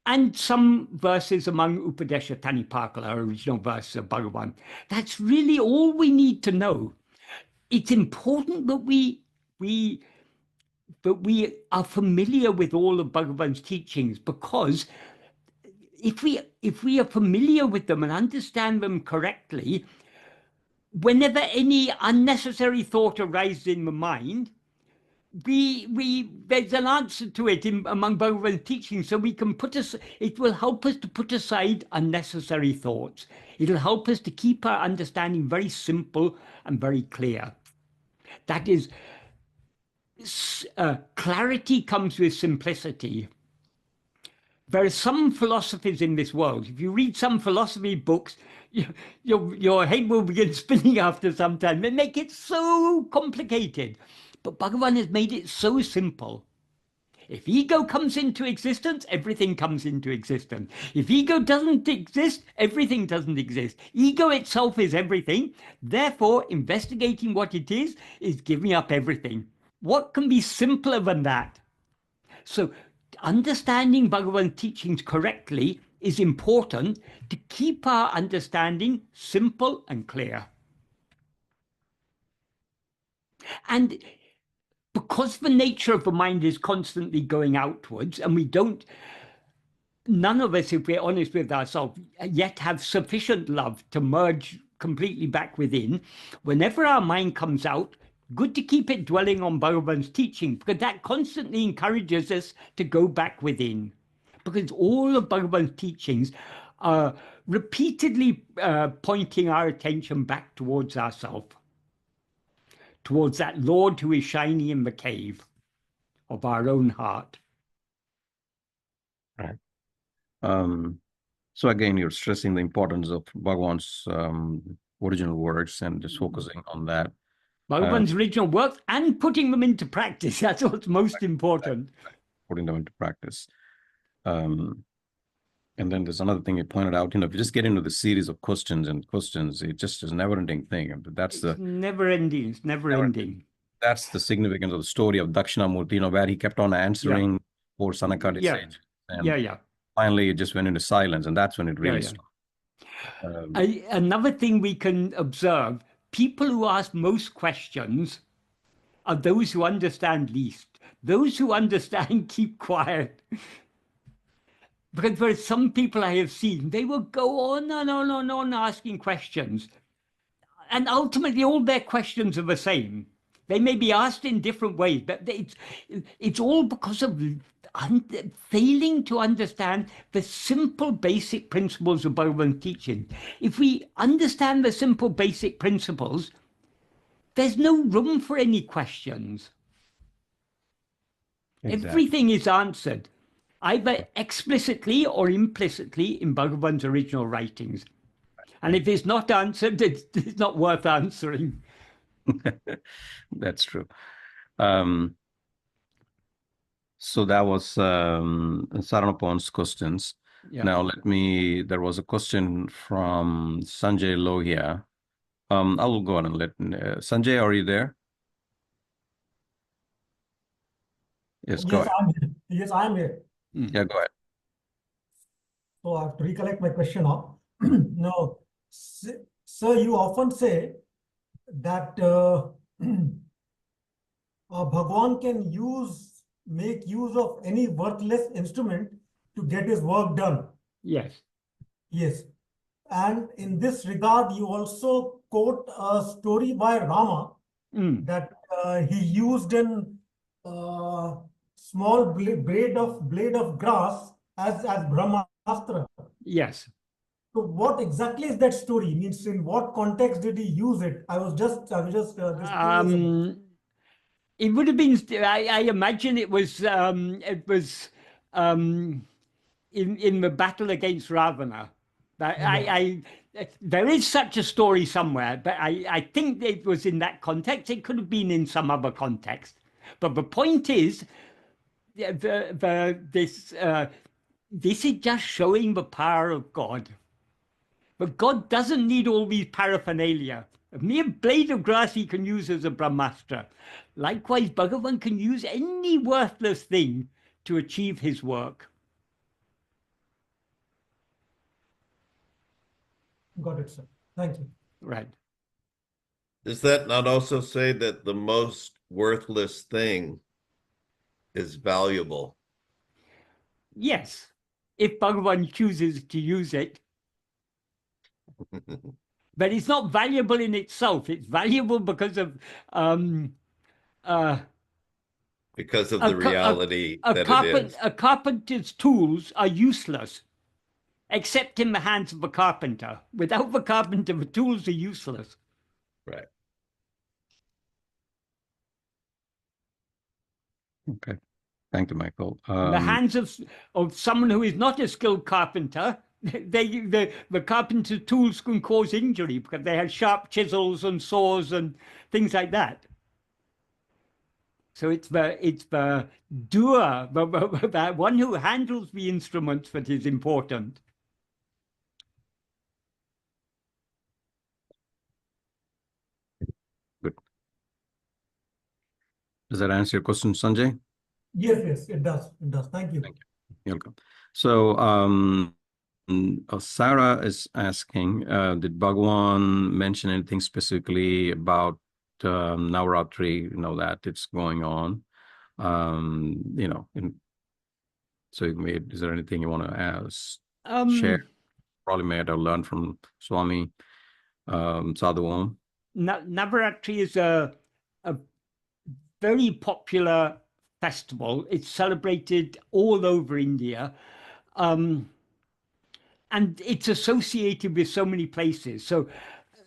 and some verses among Upadesha Tanipakala, original verses of Bhagavan. That's really all we need to know. It's important that we are familiar with all of Bhagavan's teachings, because if we are familiar with them and understand them correctly, whenever any unnecessary thought arises in the mind, there's an answer to it among Bhagavan's teachings, so it will help us to put aside unnecessary thoughts. It'll help us to keep our understanding very simple and very clear. That is, clarity comes with simplicity. There are some philosophies in this world. If you read some philosophy books, your head will begin spinning after some time. They make it so complicated. But Bhagavan has made it so simple. If ego comes into existence, everything comes into existence. If ego doesn't exist, everything doesn't exist. Ego itself is everything. Therefore, investigating what it is giving up everything. What can be simpler than that? So, understanding Bhagavan's teachings correctly is important to keep our understanding simple and clear. And because the nature of the mind is constantly going outwards, and none of us, if we're honest with ourselves, yet have sufficient love to merge completely back within, whenever our mind comes out, good to keep it dwelling on Bhagavan's teaching, because that constantly encourages us to go back within. Because all of Bhagavan's teachings are repeatedly pointing our attention back towards ourselves, towards that Lord who is shining in the cave of our own heart. Right. So again, you're stressing the importance of Bhagavan's original words and just focusing on that. Bhagavan's original works and putting them into practice. That's what's most important. Putting them into practice. And then there's another thing you pointed out, if you just get into the series of questions, it just is a never-ending thing. And it's never ending. It's never ending. That's the significance of the story of Dakshinamurti, where he kept on answering for Sanakadi sages. And finally, it just went into silence, and that's when it really stopped. Another thing we can observe, people who ask most questions are those who understand least. Those who understand keep quiet. Because for some people I have seen, they will go on and on and on asking questions. And ultimately, all their questions are the same. They may be asked in different ways, but it's all because of failing to understand the simple basic principles of Bhagavan's teaching. If we understand the simple basic principles, there's no room for any questions. Exactly. Everything is answered, either explicitly or implicitly in Bhagavan's original writings. And if it's not answered, it's not worth answering. That's true. So that was Saranapon's questions. Yeah. Now there was a question from Sanjay Lohia. I will go on and let Sanjay, are you there? Yes, go ahead. I'm here. Yes, I am here. Yeah, go ahead. So I have to recollect my question now. No, sir, you often say that Bhagwan can make use of any worthless instrument to get his work done. Yes. Yes. And in this regard, you also quote a story by Rama that he used an small blade of grass as Brahmastra. Yes. So what exactly is that story? Means in what context did he use it? I was just curious about. It would have been. I imagine it was in the battle against Ravana. There is such a story somewhere, but I think it was in that context. It could have been in some other context. But the point is, this is just showing the power of God. But God doesn't need all these paraphernalia. A mere blade of grass he can use as a Brahmastra. Likewise, Bhagavan can use any worthless thing to achieve his work. Got it, sir. Thank you. Right. Does that not also say that the most worthless thing is valuable? Yes, if Bhagavan chooses to use it. But it's not valuable in itself. It's valuable because of because of the reality that it is. A carpenter's tools are useless, except in the hands of a carpenter. Without the carpenter, the tools are useless. Right. Okay. Thank you, Michael. In the hands of someone who is not a skilled carpenter, the carpenter's tools can cause injury because they have sharp chisels and saws and things like that. So it's the doer, the one who handles the instruments that is important. Good. Does that answer your question, Sanjay? Yes, it does. It does. Thank you. Thank you. You're welcome. So Sarah is asking, did Bhagwan mention anything specifically about Navaratri, that it's going on? So is there anything you want to ask, share? Probably may have learned from Swami Sadhu Om. Navaratri is a very popular festival. It's celebrated all over India. And it's associated with so many places. So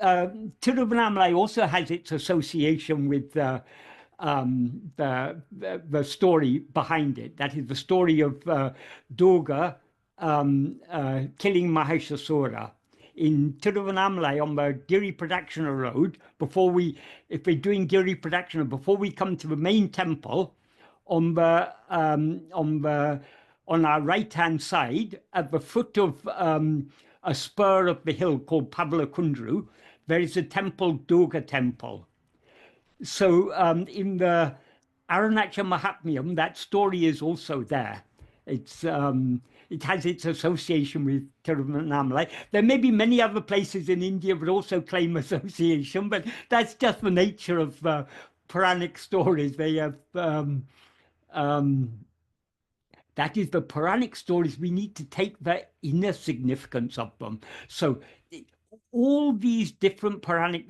Tiruvannamalai also has its association with the story behind it. That is the story of Durga killing Mahishasura. In Tiruvannamalai on the Giri Pradakshina road, if we're doing Giri Pradakshina, before we come to the main temple, on our right-hand side, at the foot of a spur of the hill called Pavalakundru, there is a temple, Durga temple. So in the Arunachal Mahatmyam, that story is also there. It's it has its association with Tiruvannamalai. There may be many other places in India that also claim association, but that's just the nature of Puranic stories. They have that is the Puranic stories. We need to take the inner significance of them. So all these different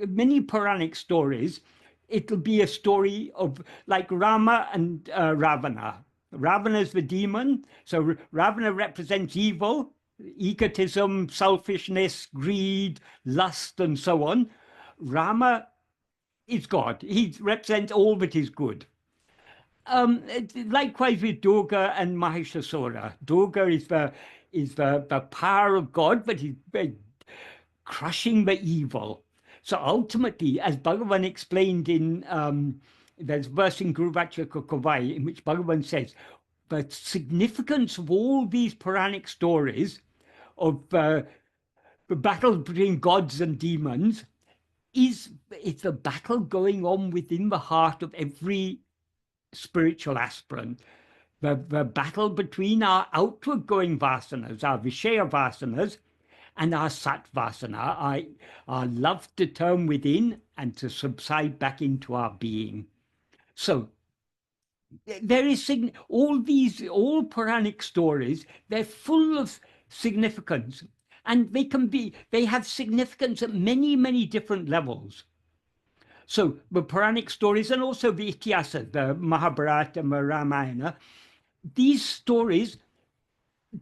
many Puranic stories, it'll be a story of like Rama and Ravana. Ravana is the demon. So Ravana represents evil, egotism, selfishness, greed, lust, and so on. Rama is God. He represents all that is good. Likewise with Durga and Mahishasura. Durga is the power of God, but he's crushing the evil. So ultimately, as Bhagavan explained in there's a verse in Guru Vachaka Kavai in which Bhagavan says, the significance of all these Puranic stories of the battle between gods and demons it's a battle going on within the heart of every spiritual aspirant. The battle between our outward going vasanas, our Vishaya vasanas, and our Sat vasana, our love to turn within and to subside back into our being. So there is all Puranic stories, they're full of significance, and they have significance at many, many different levels. So the Puranic stories and also the Ityasas, the Mahabharata and the Ramayana, these stories,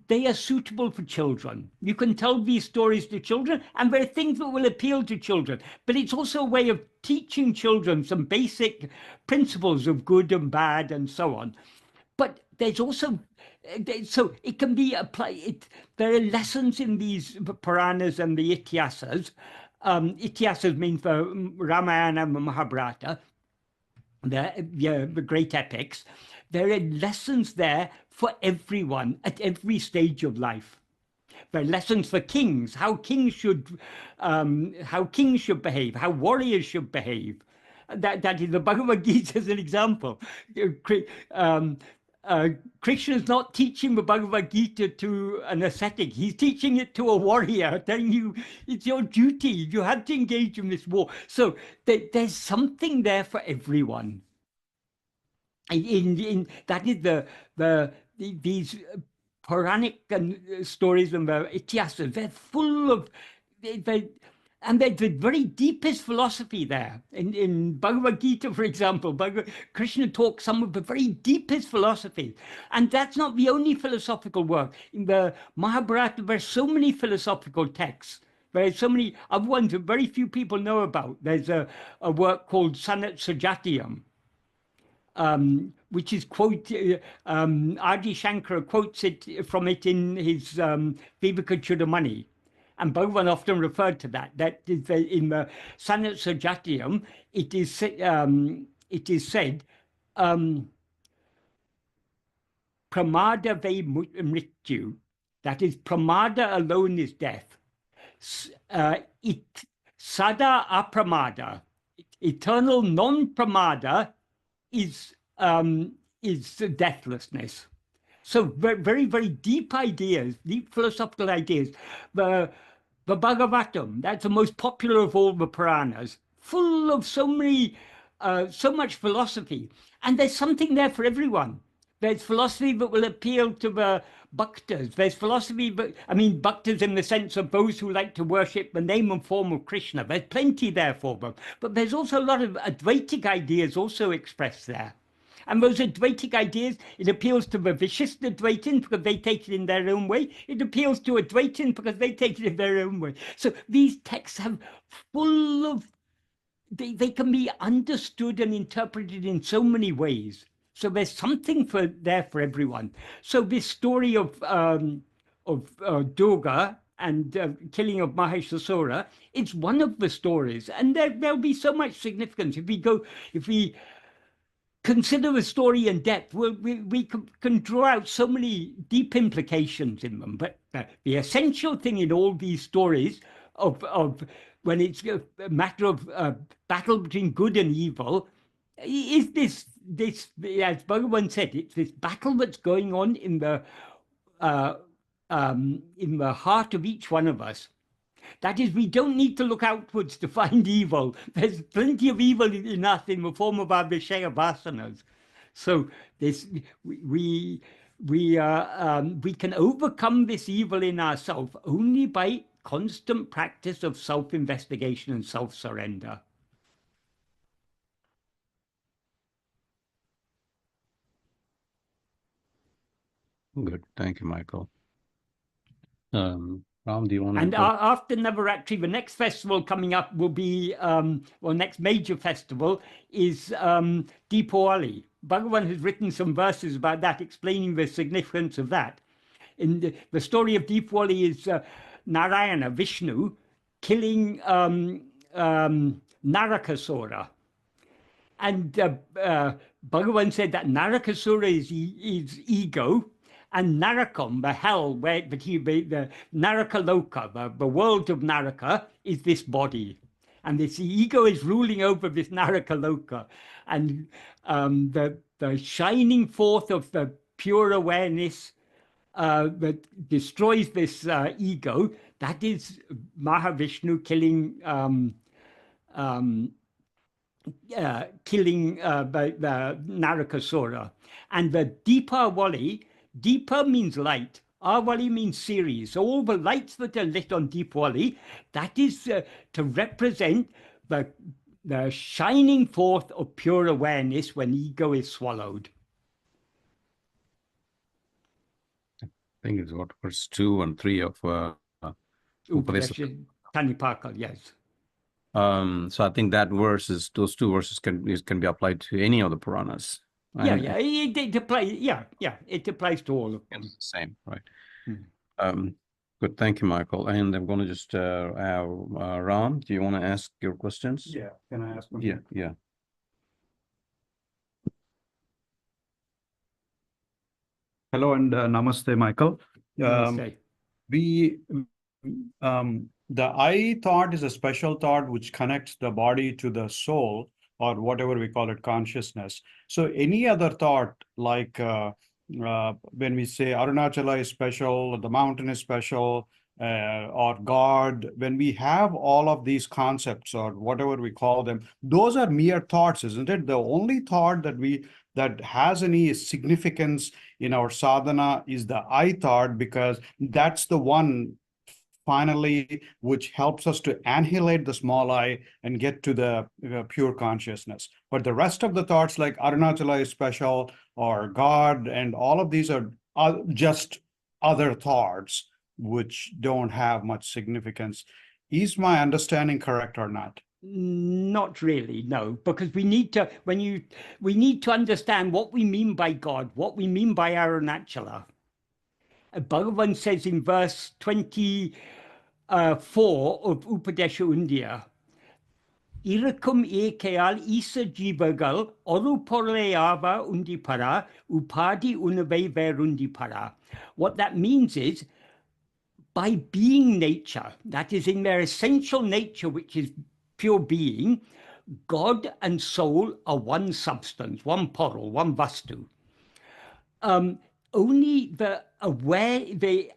they are suitable for children. You can tell these stories to children, and there are things that will appeal to children. But it's also a way of teaching children some basic principles of good and bad and so on. But there's also, so it can be applied. There are lessons in these Puranas and the Ityasas. Ityasas means the Ramayana and the Mahabharata, the great epics. There are lessons there for everyone at every stage of life. There are lessons for kings, how kings should behave, how warriors should behave. That is the Bhagavad Gita as an example. Krishna is not teaching the Bhagavad Gita to an ascetic. He's teaching it to a warrior, telling you it's your duty. You have to engage in this war. So there's something there for everyone. That is these Puranic stories and the Ityasas. They're full of and there's the very deepest philosophy there. In Bhagavad Gita, for example, Krishna talks some of the very deepest philosophy. And that's not the only philosophical work. In the Mahabharata, there's so many philosophical texts. There's so many other ones that very few people know about. There's a work called Sanat Sajatiyam, which is Adi Shankara quotes it from it in his Viveka Chudamani. And Bhagavan often referred to that. That is in the Sanat Sajatiyam, it is said, Pramada ve mrityu, that is, pramada alone is death. It sada apramada, eternal non-pramada is deathlessness. So very, very deep ideas, deep philosophical ideas. The Bhagavatam, that's the most popular of all the Puranas, full of so much philosophy. And there's something there for everyone. There's philosophy that will appeal to the bhaktas. There's philosophy, bhaktas in the sense of those who like to worship the name and form of Krishna. There's plenty there for them. But there's also a lot of Advaitic ideas also expressed there. And those Advaitic ideas, it appeals to the Vishishta Advaitins because they take it in their own way. It appeals to Advaitins because they take it in their own way. So these texts have full of, they can be understood and interpreted in so many ways. So there's something there for everyone. So this story of Durga and killing of Mahishasura, it's one of the stories. And there'll be so much significance. If we consider the story in depth, we can draw out so many deep implications in them. But the essential thing in all these stories of when it's a matter of battle between good and evil is this, as Bhagavan said, it's this battle that's going on in the in the heart of each one of us. That is, we don't need to look outwards to find evil. There's plenty of evil in us in the form of our Vishaya vasanas. So this, we can overcome this evil in ourselves only by constant practice of self-investigation and self-surrender. Good. Thank you, Michael. Ram, do you want to? And after Navaratri, the next festival coming up will be, well, next major festival is Deepawali. Bhagavan has written some verses about that, explaining the significance of that. In the story of Deepawali is Narayana, Vishnu, killing Narakasura. And Bhagavan said that Narakasura is ego, and Narakam, the hell, where the Narakaloka, the world of Naraka, is this body. And this ego is ruling over this Narakaloka. And the shining forth of the pure awareness that destroys this ego, that is Mahavishnu killing the Narakasura. And the Deepawali, Deepa means light, Awali means series. So all the lights that are lit on Deepawali, that is to represent the shining forth of pure awareness when ego is swallowed. I think it's what, verse 2 and 3 of Upadesha Tanipaka, yes. So I think that verses, those two verses can be applied to any of the Puranas. It applies to all of them. It's the same, right? Good, thank you, Michael. And I'm going to just Ram, do you want to ask your questions? Yeah, can I ask one? Yeah. Hello and namaste, Michael. Namaste. The I thought is a special thought which connects the body to the soul, or whatever we call it, consciousness. So any other thought, like when we say Arunachala is special, the mountain is special, or God, when we have all of these concepts or whatever we call them, those are mere thoughts, isn't it? The only thought that has any significance in our sadhana is the I thought, because that's the one finally which helps us to annihilate the small I and get to the pure consciousness. But the rest of the thoughts, like Arunachala is special or God, and all of these are just other thoughts which don't have much significance. Is my understanding correct or not? Not really, no, because we need to understand what we mean by God, what we mean by Arunachala. Bhagavan says in verse 24 of Upadesha Undiyar, Irakum ekayal isa jivagal oru porleava undipara upadi unave verundipara. What that means is, by being nature, that is in their essential nature, which is pure being, God and soul are one substance, one porul, one vastu. Only the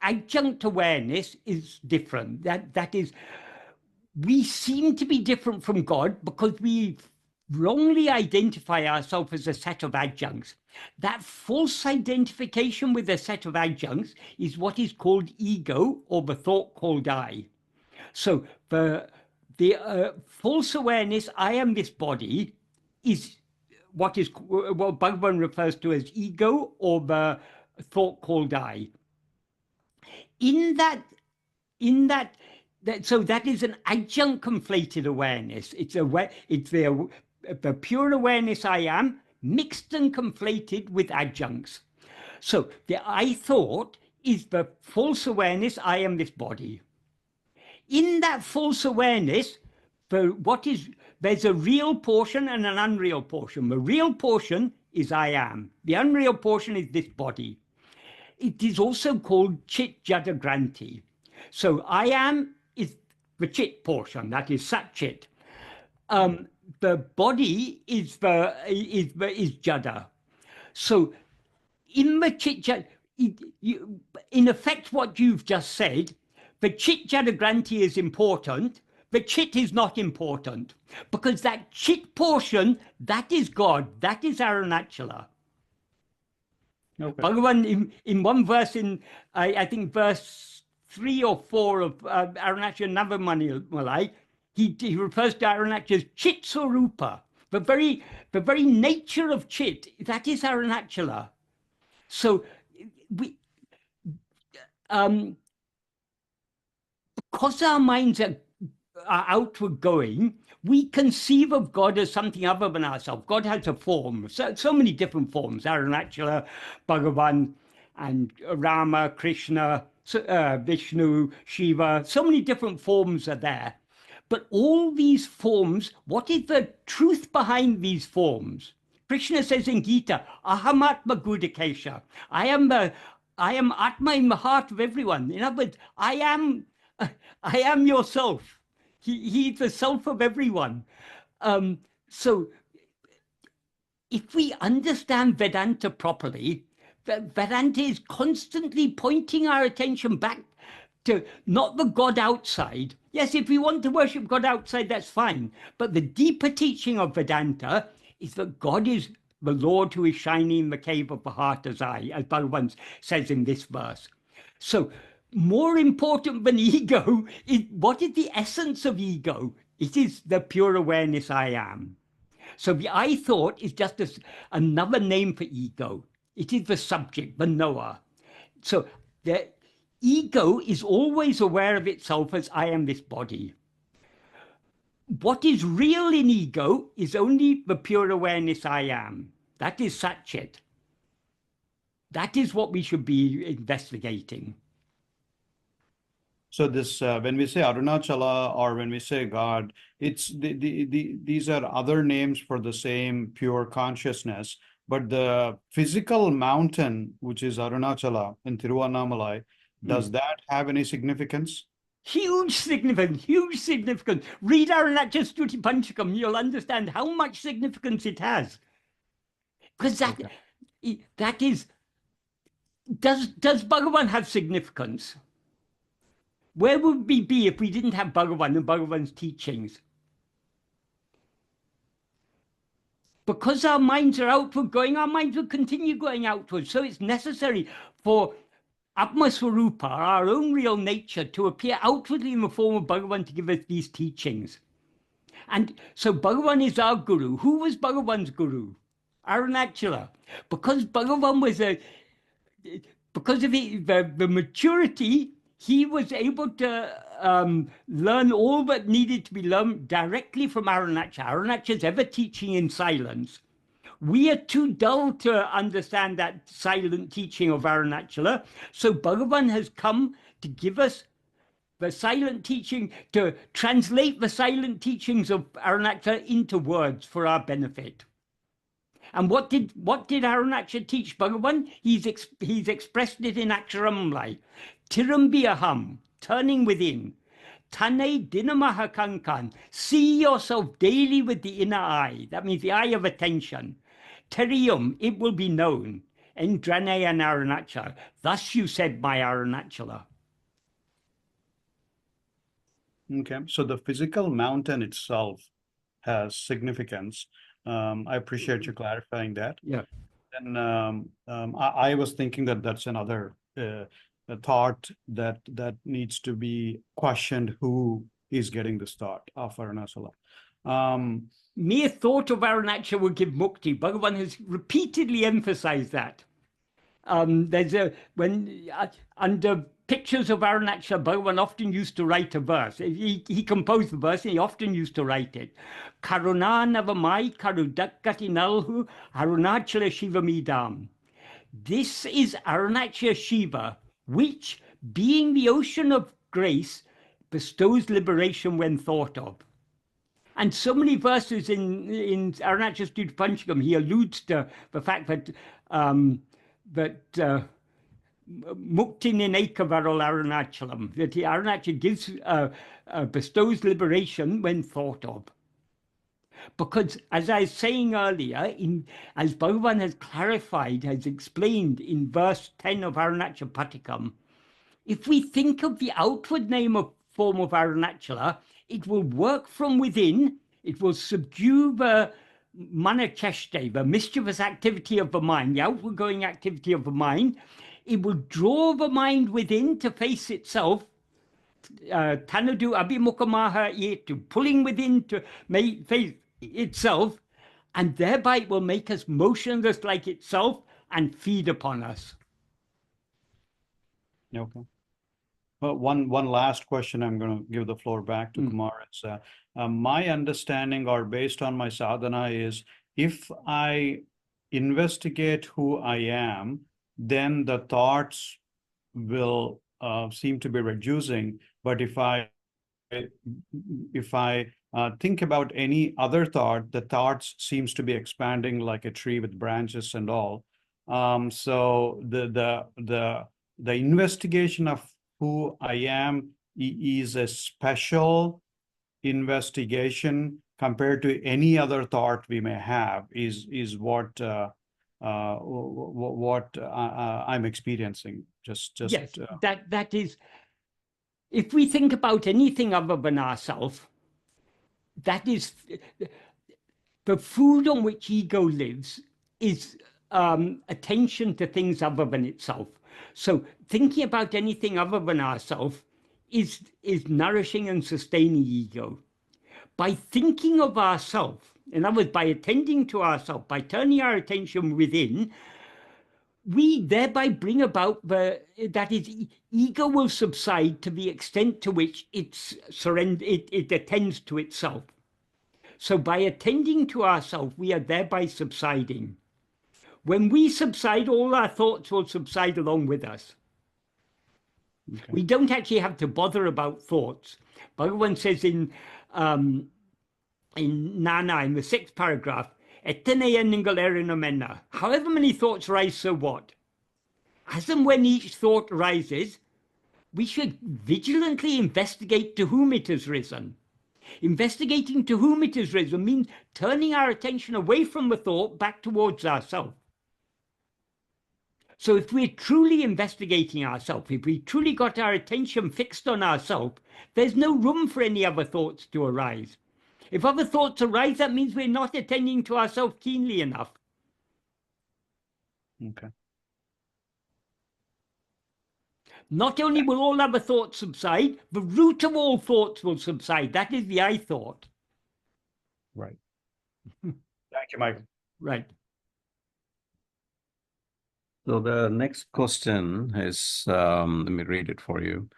adjunct awareness is different. That is, we seem to be different from God because we wrongly identify ourselves as a set of adjuncts. That false identification with a set of adjuncts is what is called ego, or the thought called I. So the false awareness, I am this body, is what Bhagavan refers to as ego, or the thought called I. So that is an adjunct conflated awareness. It's the pure awareness I am mixed and conflated with adjuncts. So the I thought is the false awareness I am this body. In that false awareness, there's a real portion and an unreal portion. The real portion is I am. The unreal portion is this body. It is also called Chit Jada Granti. So I am is the Chit portion, that is Sat Chit. The body is Jada. So in the Chit Jada, in effect, what you've just said, the Chit Jadagranti is important, the Chit is not important, because that Chit portion, that is God, that is Arunachala. Okay. Bhagavan, in one verse, I think verse 3 or 4 of Arunachala Navamalai, he refers to Arunachala as Chit Swarupa. The very nature of Chit, that is Arunachala. So because our minds are outward going, we conceive of God as something other than ourselves. God has a form, so many different forms, Arunachala, Bhagavan, and Rama, Krishna, Vishnu, Shiva, so many different forms are there. But all these forms, what is the truth behind these forms? Krishna says in Gita, Aham Atma Gudakesha. I am Atma in the heart of everyone. In other words, I am yourself. He's the self of everyone. So if we understand Vedanta properly, Vedanta is constantly pointing our attention back to not the God outside. Yes, if we want to worship God outside, that's fine. But the deeper teaching of Vedanta is that God is the Lord who is shining in the cave of the heart as Bhagavan says in this verse. So more important than ego is what is the essence of ego? It is the pure awareness I am. So the I thought is just another name for ego. It is the subject, the knower. So the ego is always aware of itself as I am this body. What is real in ego is only the pure awareness I am. That is Satchit. That is what we should be investigating. So this, when we say Arunachala or when we say God, it's these are other names for the same pure consciousness. But the physical mountain, which is Arunachala in Tiruvannamalai, does that have any significance? Huge significance, huge significance. Read Arunachala Stuti Panchakam, you'll understand how much significance it has. Because that is, does Bhagavan have significance? Where would we be if we didn't have Bhagavan and Bhagavan's teachings? Because our minds are outward going, our minds will continue going outward. So it's necessary for Atma Swarupa, our own real nature, to appear outwardly in the form of Bhagavan to give us these teachings. And so Bhagavan is our guru. Who was Bhagavan's guru? Arunachala. Because Bhagavan was because of the maturity, he was able to learn all that needed to be learned directly from Arunachala. Arunachala's ever teaching in silence. We are too dull to understand that silent teaching of Arunachala. So Bhagavan has come to give us the silent teaching, to translate the silent teachings of Arunachala into words for our benefit. And what did Arunachala teach Bhagavan? He's expressed it in Aksharamamlai. Tirambiyaham, turning within. Tane dinamaha kankan, see yourself daily with the inner eye. That means the eye of attention. Teriyum, it will be known. Endranaya Arunachala, thus you said my Arunachala. Okay, so the physical mountain itself has significance. I appreciate you clarifying that. Yeah. And I was thinking that that's another thought that needs to be questioned. Who is getting this thought of Arunachala? Mere thought of Arunachala will give mukti. Bhagavan has repeatedly emphasized that. Under pictures of Arunachala, Bhagavan often used to write a verse. He composed the verse and he often used to write it. Karuna navamai karudakkati nalhu Arunachala Shiva midam. This is Arunachala Shiva, which, being the ocean of grace, bestows liberation when thought of. And so many verses in Arunachala Stuti Panchakam, he alludes to the fact that Mukti Ninekavaral Arunachalam, that Arunachala gives bestows liberation when thought of. Because as I was saying earlier, as Bhagavan has clarified, has explained in verse 10 of Arunachal Patikam, if we think of the outward form of Arunachala, it will work from within, it will subdue the manacheshte, the mischievous activity of the mind, the outward going activity of the mind. It will draw the mind within to face itself, tanadu abhimukamaha yetu, pulling within to face itself, and thereby it will make us motionless like itself and feed upon us. Okay. Well, one last question. I'm going to give the floor back to Kumar. It's, my understanding, or based on my sadhana, is if I investigate who I am, then the thoughts will seem to be reducing. But if I think about any other thought, the thoughts seems to be expanding like a tree with branches and all. So the investigation of who I am is a special investigation compared to any other thought we may have, is what I'm experiencing. Yes, that is, if we think about anything other than ourselves, that is the food on which ego lives is attention to things other than itself. So thinking about anything other than ourselves is nourishing and sustaining ego. By thinking of ourselves, in other words, by attending to ourselves, by turning our attention within, we thereby bring about that is, ego will subside to the extent to which it attends to itself. So by attending to ourselves, we are thereby subsiding. When we subside, all our thoughts will subside along with us. Okay. We don't actually have to bother about thoughts. Bhagavan says in Nana, in the 6th paragraph, however many thoughts rise, so what? As and when each thought rises, we should vigilantly investigate to whom it has risen. Investigating to whom it has risen means turning our attention away from the thought back towards ourselves. So if we're truly investigating ourselves, if we truly got our attention fixed on ourselves, there's no room for any other thoughts to arise. If other thoughts arise, that means we're not attending to ourselves keenly enough. Okay. Not only will all other thoughts subside, the root of all thoughts will subside. That is the I thought. Right. Thank you, Michael. Right. So the next question is, let me read it for you.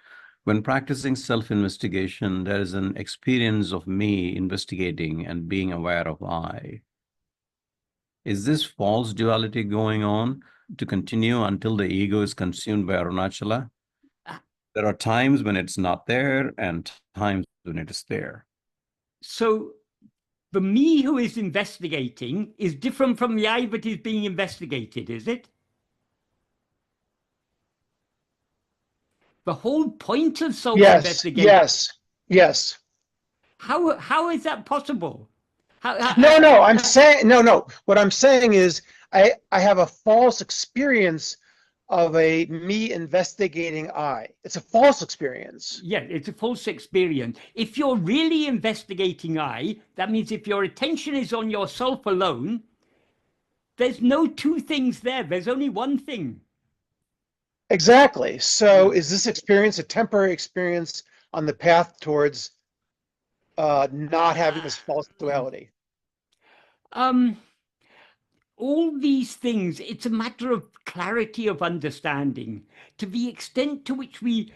When practicing self-investigation, there is an experience of me investigating and being aware of I. Is this false duality going on to continue until the ego is consumed by Arunachala? There are times when it's not there and times when it is there. So the me who is investigating is different from the I that is being investigated, is it? The whole point of self-investigation. Yes. How is that possible? No, I'm saying, no. What I'm saying is I have a false experience of a me investigating I. It's a false experience. Yeah, it's a false experience. If you're really investigating I, that means if your attention is on yourself alone, there's no two things there. There's only one thing. Exactly. So is this experience a temporary experience on the path towards not having this false duality? All these things, it's a matter of clarity of understanding. To the extent to which we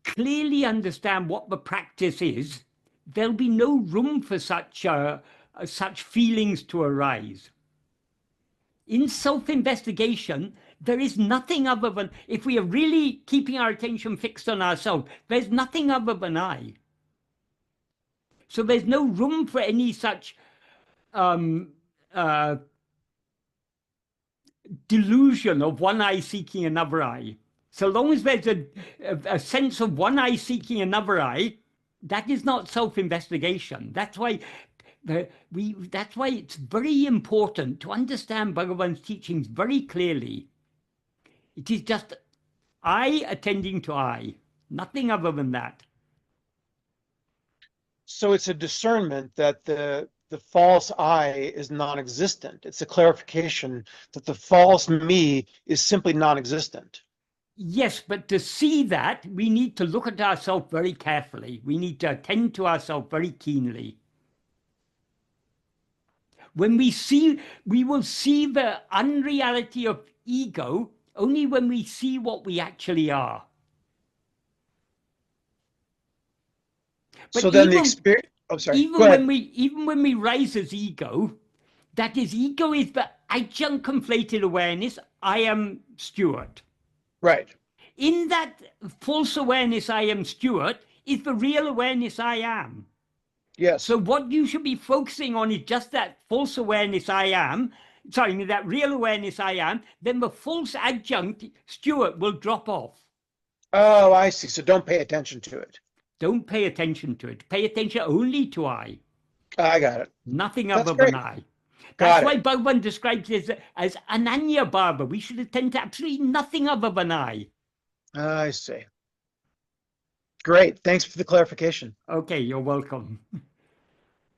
clearly understand what the practice is, there'll be no room for such feelings to arise. In self-investigation, there is nothing other than, if we are really keeping our attention fixed on ourselves, there's nothing other than I. So there's no room for any such delusion of one eye seeking another eye. So long as there's a sense of one eye seeking another eye, that is not self-investigation. That's why that's why it's very important to understand Bhagavan's teachings very clearly. It is just I attending to I, nothing other than that. So it's a discernment that the false I is non-existent. It's a clarification that the false me is simply non-existent. Yes, but to see that, we need to look at ourselves very carefully. We need to attend to ourselves very keenly. When we will see the unreality of ego only when we see what we actually are. But so then the experience, oh, sorry. Even when we rise as ego, that is, ego is the adjunct conflated awareness, I am Stuart. Right. In that false awareness, I am Stuart, is the real awareness I am. Yes. So what you should be focusing on is just that false awareness I am, sorry, that real awareness I am, then the false adjunct Stuart will drop off. Oh, I see. So don't pay attention to it. Don't pay attention to it. Pay attention only to I. I got it. Nothing That's other great. than I. Got That's why it. Bhagavan describes it as Ananya Bhava. We should attend to absolutely nothing other than I. I see. Great. Thanks for the clarification. Okay, you're welcome.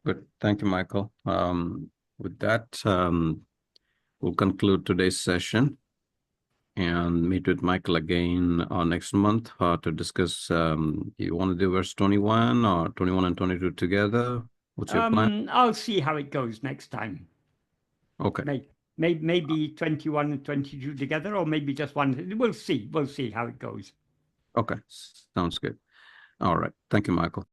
Good. Thank you, Michael. With that, we'll conclude today's session and meet with Michael again next month to discuss. You want to do verse 21 or 21 and 22 together? What's your plan? I'll see how it goes next time. Okay. Maybe 21 and 22 together, or maybe just one. We'll see. We'll see how it goes. Okay. Sounds good. All right. Thank you, Michael.